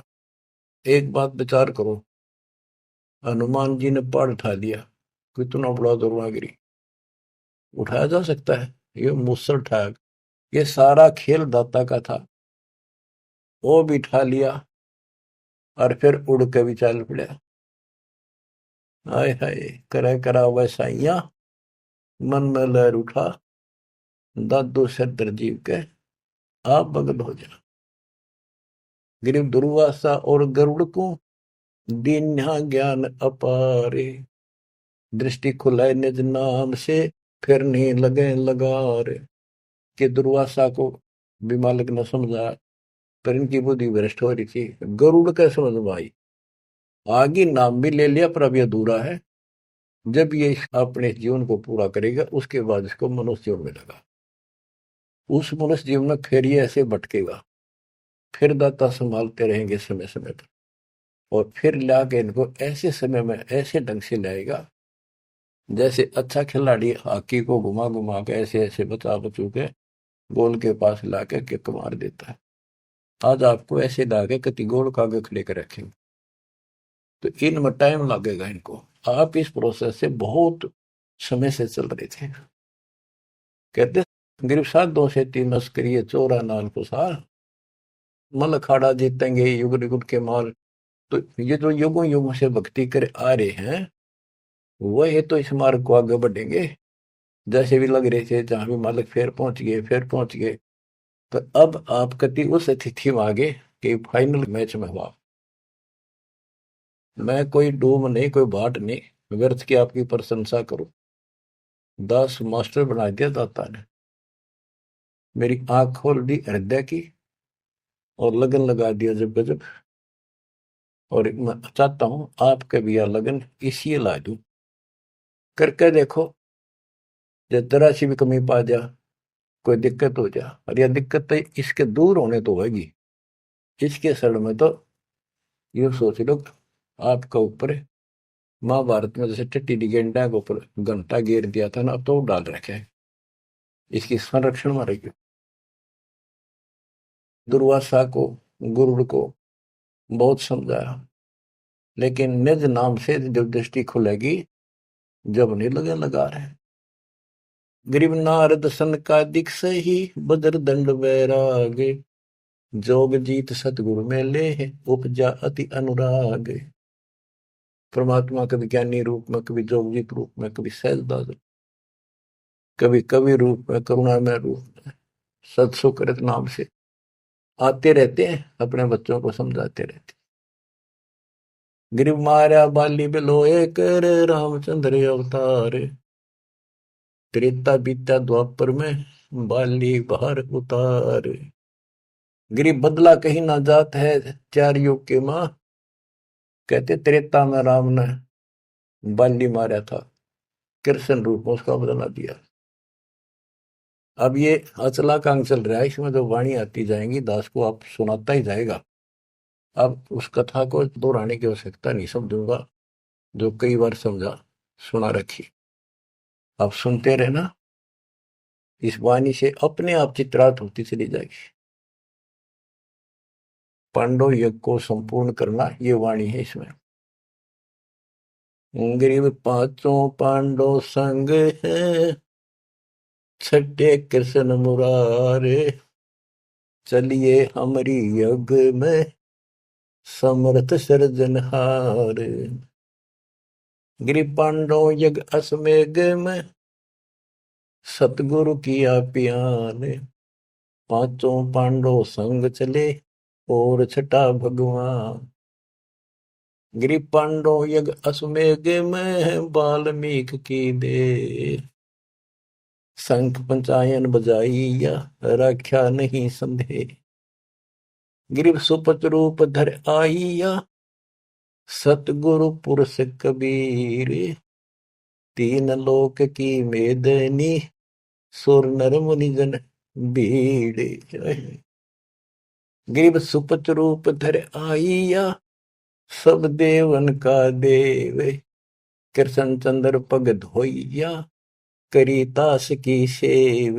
एक बात विचार करो, हनुमान जी ने पहाड़ उठा दिया, कितना बड़ा द्रोणागिरी उठाया जा सकता है? ये मुसर उठाया, ये सारा खेल दाता का था, वो भी उठा लिया और फिर उड़ के भी चल पड़ा। हाय हाय, करे करा वैसाइया, मन में लहर उठा, दादो सिर दर्जीव के आप भगत हो जा। गिरिव दुर्वासा और गरुड़ को दीन्हा ज्ञान अपारे, दृष्टि खुलाए निज नाम से, फिर नहीं लगे लगारे। कि दुर्वासा को भी मालिक न समझा, पर इनकी बुद्धि भ्रष्ट हो रही थी, गरुड़ के समझ में आई। आगे नाम भी ले लिया पर अब ये अधूरा है। जब ये अपने जीवन को पूरा करेगा उसके बाद इसको मनुष्य जीवन मिलेगा। उस मनुष्य जीवन में फिर ये ऐसे भटकेगा, फिर दाता संभालते रहेंगे समय समय पर, और फिर लाके इनको ऐसे समय में ऐसे ढंग से लाएगा जैसे अच्छा खिलाड़ी हॉकी को घुमा घुमा के ऐसे ऐसे बचा बचू के गोल के पास लाके किक मार देता है। आज आपको ऐसे लाके कति गोल का आगे खड़े कर रखेंगे, तो इनमें टाइम लगेगा इनको। आप इस प्रोसेस से बहुत समय से चल रहे थे। कहते गरीब साथ 2 से 3 करिए चोरा नाल को सार, मल अखाड़ा जीतेंगे युग युग के माल। तो ये जो युगों युगों से भक्ति कर आ रहे हैं वह तो इस मार्ग को आगे बढ़ेंगे। जैसे भी लग रहे थे जहां भी मालिक फिर पहुंच गए फिर पहुंच गए, तो अब आप कति उस तिथि में आगे कि फाइनल मैच में हुआ। मैं कोई डूम नहीं कोई बाट नहीं व्यर्थ की आपकी प्रशंसा करूं। 10 मास्टर बना दिया दाता ने, मेरी आंख खोल दी हृदय की और लगन लगा दिया जब गजब। और मैं चाहता हूं आपके भी यह लगन इसी ला दूं। करके देखो, जब जरा सी भी कमी पा जा, कोई दिक्कत हो जा, और यह दिक्कत तो इसके दूर होने तो होगी, इसके सर में तो ये सोच लो आपका ऊपर महाभारत में जैसे टट्टी गेंडा के ऊपर घंटा घेर दिया था ना, अब तो डाल रखे है, इसकी संरक्षण में रही। दुर्वासा को गुरुड़ को बहुत समझाया, लेकिन निज नाम से जब दृष्टि खुलेगी जब नहीं लगे लगा रहे। गरीब नारद सन का दिख सही बदर दंड वैराग, जोग जीत सतगुरु में ले उपजा अति अनुराग। परमात्मा कभी ज्ञानी रूप में, कभी जोगजीत रूप में, कभी सहजदास, कभी कवि रूप में, करुणामय रूप में, सत्सुकृत नाम से आते रहते हैं, अपने बच्चों को समझाते रहते। गिरिव मारा बाली बिलोए कर रामचंद्र अवतार, त्रेता बीता द्वापर में बाली बाहर उतार। गिरिव बदला कहीं ना जात है 4 युग के माँ, कहते त्रेता में राम ने बाली मारा था, कृष्ण रूप में उसका बदला दिया। अब ये अचला का अंग चल रहा है, इसमें जो वाणी आती जाएंगी दास को आप सुनाता ही जाएगा। अब उस कथा को दोहराने की आवश्यकता नहीं समझूंगा, जो कई बार समझा सुना रखी। आप सुनते रहना, इस वाणी से अपने आप चित्रात होती चली जाएगी। पांडव यज्ञ को संपूर्ण करना ये वाणी है इसमें। गरीब 5 पांडव संग है, छठे कृष्ण मुरारे, चलिए हमारी यज्ञ में समर्थ सृजनहार। गिरि पांडव यज्ञ अश्वमेघ में सतगुरु किया पियान, 5 पांडव संग चले और छठा भगवान। गिरि पांडव यज्ञ अश्वमेघ में वाल्मीकि की दे, शंख पंचायन बजाइया रक्षा नहीं संदेह। गिरिव सुपत रूप धर आइया, सतगुरु पुरुष कबीर, 3 लोक की मेदनी, सुर नर मुनि जन भीड़। गिरिव सुपत रूप धर आइया, सब देवन का देव, कृष्ण चंद्र पग धोइया, करी दास की सेव।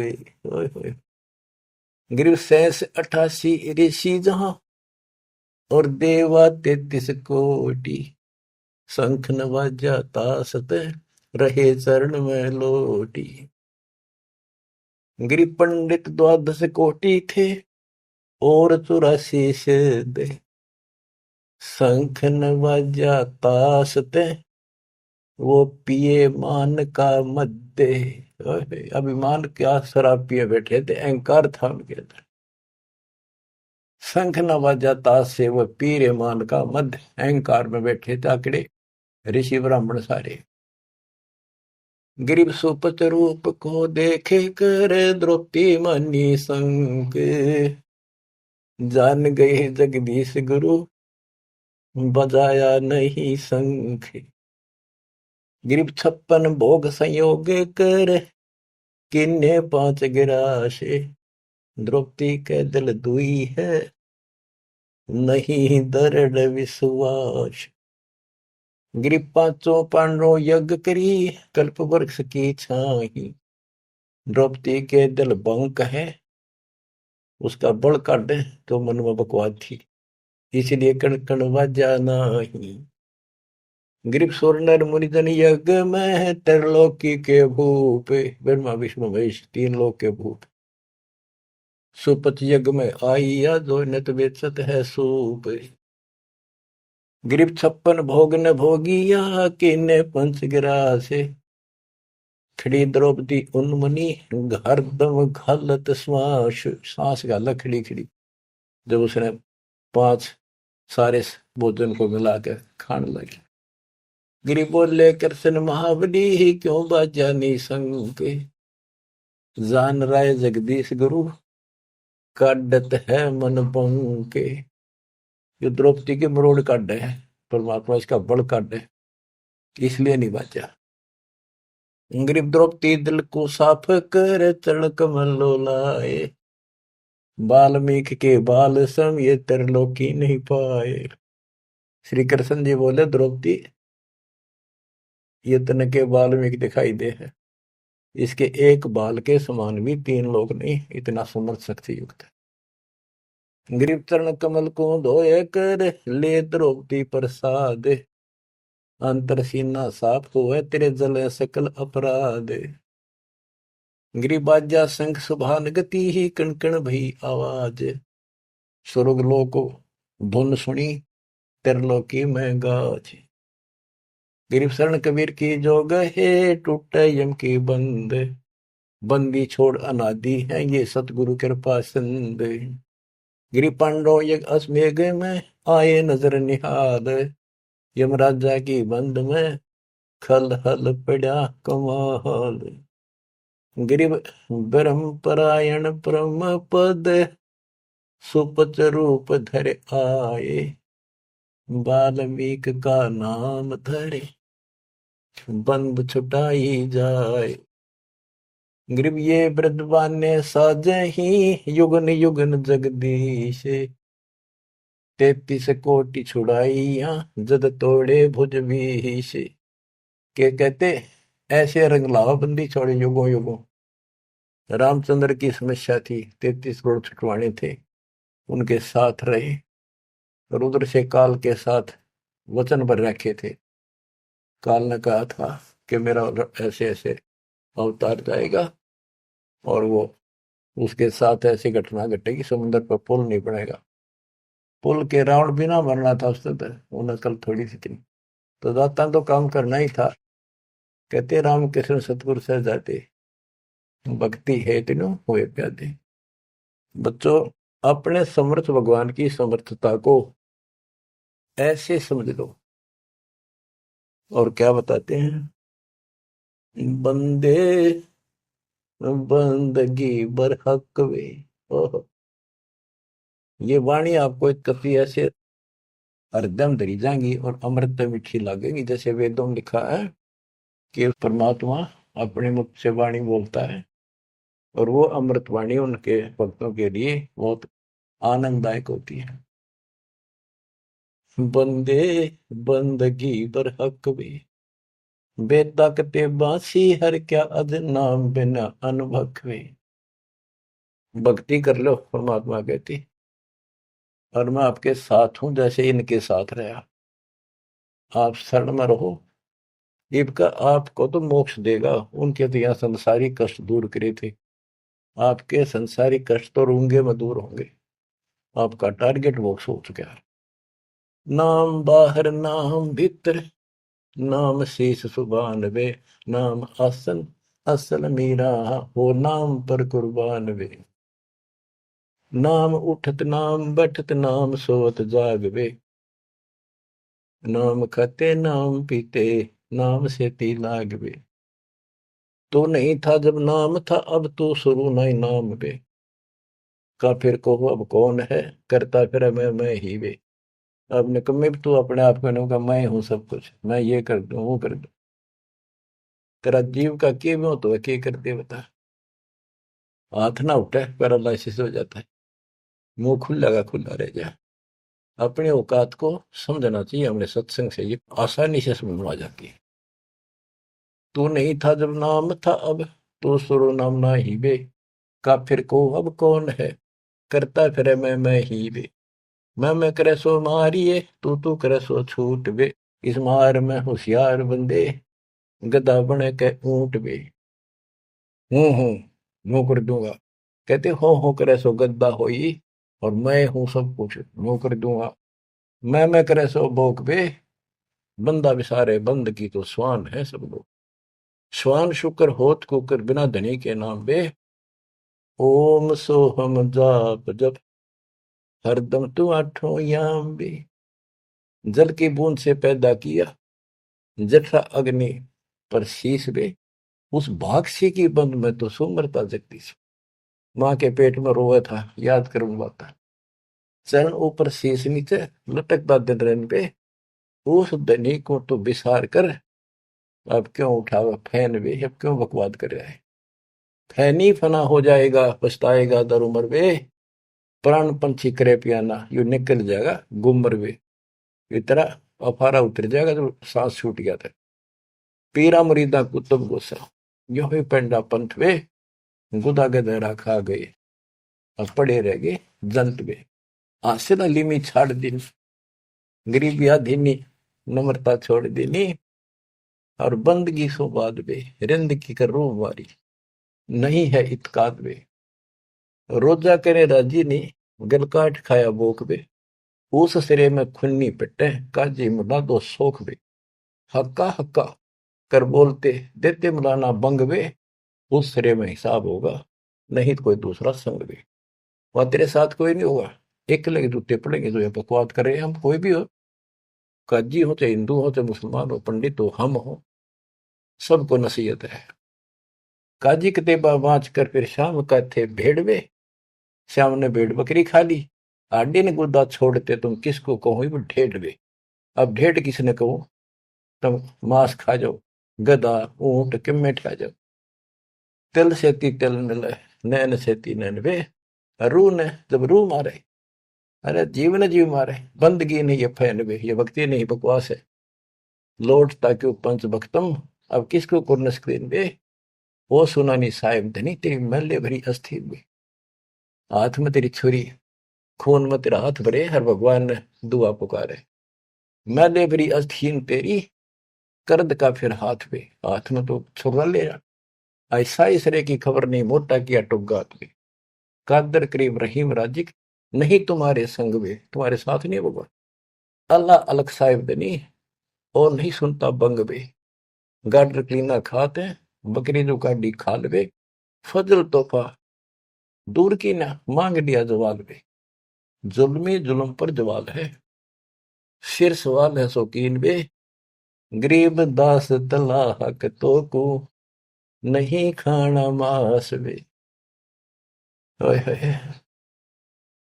गिरिव 88 ऋषि जहां, और देवा 33 कोटि, शंख नवाजा तासत रहे चरण में लोटी। गिरि पंडित 12 कोटि थे और 84 सिद्धे, शंख नवाजा तासत वो पिए मान का मध्य। अभिमान क्या शराब पिए बैठे थे, अहंकार था उनके अंदर। शंख नवाजा ताश से वो पीरे मान का मध्य, अहंकार में बैठे थे आकड़े ऋषि ब्राह्मण सारे। गिरिव सुपत रूप को देखे कर द्रौपदी मनी संग, जान गए जगदीश गुरु बजाया नहीं शंख। गिरब 56 भोग संयोग कर, किन्ने 5 गिराशे। द्रौपदी के दिल दुई है, नहीं दृढ़ विश्वास। गिरब 5 पांडवों यज्ञ करी, कल्प वृक्ष की छाही। द्रौपदी के दिल बंक है, उसका बल काटे तो मन में बकवाद थी, इसलिए कण कण वाजा नाही। गिरब सुर मुनिजन यज्ञ में, त्रिलोकी के भूप। ब्रह्मा विष्णु महेश 3 लोक के भूप। सुपथ यज्ञ में आइया, जो नत बेचत है सूप। गिरब 56 भोग न भोगिया, किन्ने 5 गिरासे। खड़ी द्रौपदी उन्मनी, हरदम घालत श्वास। सांस गाला खड़ी खड़ी, जब उसने 5 सारे भोजन को मिला के खाने लगे। गिरि बोले कृष्ण महाबली, क्यों बाजा निसंग। जान राय जगदीश गुरु, काटत है मन बंके। जो द्रौपदी के मरोड़ काट है, परमात्मा इसका बड़ काट है, इसलिए नहीं बाजा। गरीब द्रौपदी दिल को साफ कर, चरण कमल लाए। वाल्मीकि के बाल सम, ये त्रिलोकी नहीं पाए। श्री कृष्ण जी बोले द्रौपदी, ये तन के वाल्मीकि दिखाई दे है, इसके एक बाल के समान भी 3 लोग नहीं, इतना समर्थ शक्ति युक्त है। गरीब चरण कमल को धोए कर, ले द्रौपदी प्रसाद। अंतर सीना साफ हुए, तेरे जले सकल अपराध। गिरिबाजा संख सुभान गति ही, कण कण भई आवाज। स्वर्ग लोक धुन सुनी, त्रिलोकी में गाज। गिरिब शरण कबीर की जो गहे, टूटे यम की बंद। बंदी छोड़ अनादि है, ये सतगुरु कृपा सिंध। गिरि पांडव यज्ञ अश्वमेघ में, आए नजर निहाल। यमराजा की बंद में, खल हल पड़ा कमाल। गिरिब ब्रह्म परायण परम पद, सुपच रूप धर आए। वाल्मीकि का नाम धरे, बंद छुटाई जाए। गिरिब ये वृद्धवान ने साजही, युगन युगन जगदीश। 33 कोटि छुड़ाइया, जद तोड़े भुज भीष। के कहते ऐसे रंग लावा बंदी छोड़े युगों युगों। रामचंद्र की समस्या थी, 33 करोड़ छुटवाने थे, उनके साथ रहे। रुद्र से काल के साथ वचन पर रखे थे। काल ने कहा था कि मेरा ऐसे ऐसे अवतार जाएगा, और वो उसके साथ ऐसी घटना घटेगी, समुद्र पर पुल नहीं बनेगा। पुल के रावण बिना मरना था उससे, तो नकल थोड़ी सी थी, तो दाता तो काम करना ही था। कहते राम कृष्ण सतगुरु सह जाते, भक्ति है तीनों हुए प्यादे। बच्चों, अपने समर्थ भगवान की समर्थता को ऐसे समझ लो। और क्या बताते हैं, बंदे बंदगी बरहक वे। ओहो, ये वाणी आपको एक कभी ऐसे हृदय में धरी जाएंगी और अमृत मीठी लगेगी। जैसे वेदों में लिखा है कि परमात्मा अपने मुख से वाणी बोलता है, और वो अमृत वाणी उनके भक्तों के लिए बहुत आनंददायक होती है। बंदे बंदगी बरहक वे, बेताकते बासी हर क्या अद नाम बिना अनुभव वे। भक्ति कर लो, परमात्मा कहती, और मैं आपके साथ हूं, जैसे इनके साथ रहा। आप शरण में रहो, इनका आपको तो मोक्ष देगा। उनके तो यहाँ संसारी कष्ट दूर करे थे, आपके संसारी कष्ट तो रूंगे में दूर होंगे। आपका टारगेट मोक्ष हो चुका है। नाम बाहर नाम भीतर, नाम शीश सुबान वे। नाम आसन असल मीरा, हो नाम पर कुर्बान वे। नाम उठत नाम बैठत, नाम सोत जाग वे। नाम खाते नाम पीते, नाम से ती लाग वे। तो नहीं था जब नाम था, अब तो शुरू नहीं नाम वे। का फिर को अब कौन है, करता फिर मैं ही वे। अब निकम्मे भी तू अपने आप को नहीं, मैं हूं सब कुछ, मैं ये कर दूं वो कर दूं। तेरा जीव का के में तो के कर दे बता। हाथ ना उठे पैरालिसिस हो जाता है, मुंह खुला का खुला रह जाए। अपने औकात को समझना चाहिए, हमने सत्संग से ये आसानी से समझ में आ जाती है। तू नहीं था जब नाम था, अब तो सुरो नाम ना ही बे, का फिर को अब कौन है, करता फिरे मैं ही बे। मैं करे सो मारिए, तू करे सो छूट बे, इस मार में होशियार बंदे, गधा बने के ऊंट बे। हूँ यूं कर दूंगा, कहते हो करे सो गद्दा होई, और मैं हूं सब कुछ यूं कर दूंगा। मैं करे सो भोग बे, बंदा बिसारे बंद की तो स्वान है सब लोग। श्वान शुक्र होत कुकर बिना धनी के नाम बे, ओम सोहम जाप जप हरदम तू आठों याम बे। जल की बूंद से पैदा किया, जठरा अग्नि पर शीश बे, उस भागसी की बंद में तो सुमरता जगदीश। माँ के पेट में रोया था, याद करूं बात। चरण ऊपर शीश नीचे, लटकता दिन रन पे, उस धनी को तो बिसार कर, अब क्यों उठावा फैन वे, अब क्यों बकवाद कर रहा है। फैनी फना हो जाएगा, पछताएगा दर उमर वे, प्राण पंछी करे पियाना यू निकल जाएगा गुमर वे। इतना अफारा उतर जाएगा जो सांस छूट गया था। पीरा मुरीदा कुतुब गुस्सा, यो ही पेंडा पंथ वे, गुदा गदरा खा गए, अब पड़े रह गए जंत वे। हासिल अलीमी छाड़ दी, गरीबी आधीनी नम्रता छोड़ देनी, और बंदगी सो बाद वे, रिंद की कर रूह मारी, नहीं है इतकाद वे। रोजा करे राजी ने, गल काट खाया बोक वे, उस सिरे में खुन्नी पिटे, काजी मुला दो सोख वे। हक्का हक्का कर बोलते देते मुलाना बंग वे, उस सिरे में हिसाब होगा, नहीं तो कोई दूसरा संग वे। वह तेरे साथ कोई नहीं होगा, एक लगे जूते पड़ेंगे जो ये बकवाद करे। हम कोई भी हो, काजी हो चाहे हिंदू हो चाहे मुसलमान हो, पंडित हो हम हो, सबको नसीहत है। काजी कतेबा बाँच कर फिर शाम का थे भेड़वे, श्याम ने भेड़ बकरी खा ली, आडे ने गुदा छोड़ते तुम किसको कहो वो ढेढ़वे। अब ढेढ़ किसने कहो, तुम मांस खा जाओ, गधा ऊंट किम्मे ठा जाओ। तिल से ती तिल मिले, नैन से ती नैन वे, रूह ने जब रूह मारे, अरे जीव ने जीव मारे। बंदगी नहीं ये फैन वे, ये भक्ति नहीं बकवास है। लौटता क्यों पंच भक्तम, अब किसको कुर्न स्क्रीन वे, वो सुनानी साहिब धनी तेरी मैले भरी अस्थि में। हाथ में तेरी छुरी, खून में तेरा हाथ भरे, हर भगवान ने दुआ पुकारे। मैले भरी अस्थीन तेरी, कर्द का फिर हाथ पे, हाथ में तो छुरा ले जा। ऐसा इसरे की खबर नहीं, मोटा किया टुगात में। कादर करीम रहीम राजिक, नहीं तुम्हारे संग में, तुम्हारे साथ नहीं होगा। अल्लाह अलग साहिब दनी, और नहीं सुनता बंग बे। गाडर क्लीना खाते, बकरी जो काडी खा लवे, फजल तोहफा दूर की ना मांग लिया जवाल बे। जुल्मी जुल्म पर जवाल है, फिर सवाल है शौकीन बे, गरीब दास तला हक तो को, नहीं खाना मांस बे। ओए होए,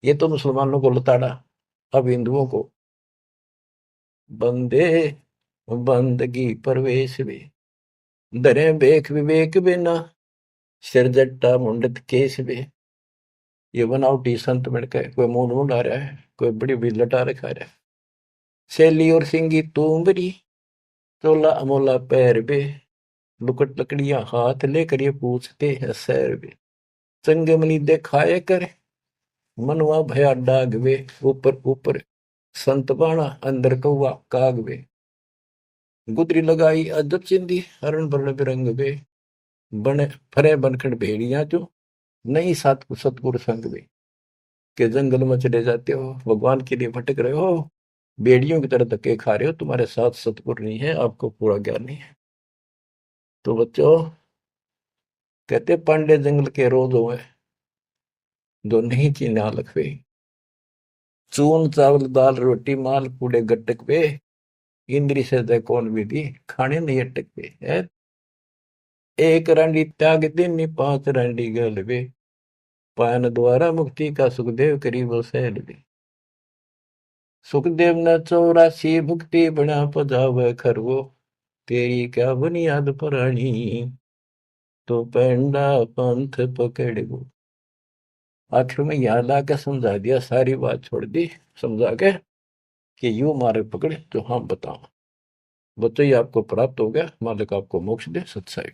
ये तो मुसलमानों को लताड़ा, अब हिंदुओं को बंदे बंदगी परवेश बे। दरे बेख विवेक बिना, सिर जट्टा मुंडत केस बे। ये बनावटी संत मिलकर कोई मूंड मुंडा रहा है, कोई बड़ी बड़ी लटा रखा रहा है। सैली और सिंगी तूमरी, चोला अमोला पैर बे, लुकट लकड़ियां हाथ लेकर ये पूछते हैं सैर बे। संगमनी देखाए कर, मनवा भया डाग वे, ऊपर ऊपर संत बाणा अंदर कौआ काग वे। गुदरी लगाई अजब चिंदी, हरण बरण बिरंग वे, बने फरे बनखंड भेड़िया जो, नहीं सतगुरु संग वे। के जंगल में चले जाते हो, भगवान के लिए भटक रहे हो, भेड़ियों की तरह धक्के खा रहे हो, तुम्हारे साथ सतगुरु नहीं है, आपको पूरा ज्ञान नहीं है। तो बच्चों, कहते पांडे जंगल के रोज हुए, जो नहीं चिन्हा लखवे। चून चावल दाल रोटी माल पूड़े गट्टक पे, इंद्री से दे कौन विधि, खाने नहीं अटक पे है। एक रंडी त्याग दिन, पांच रंडी गल वे, पायन द्वारा मुक्ति का सुखदेव करीब सैल वे। सुखदेव ने 84 भुक्ति बना पजावे खरगो, तेरी क्या बुनियाद पुरानी, तो पेंडा पंथ पकड़ गो। आखिर में याद आके समझा दिया, सारी बात छोड़ दी समझा के कि यूं मार्ग पकड़े जो हम बताओ। बच्चों ये आपको प्राप्त हो गया, मालिक आपको मोक्ष दे। सत्साई।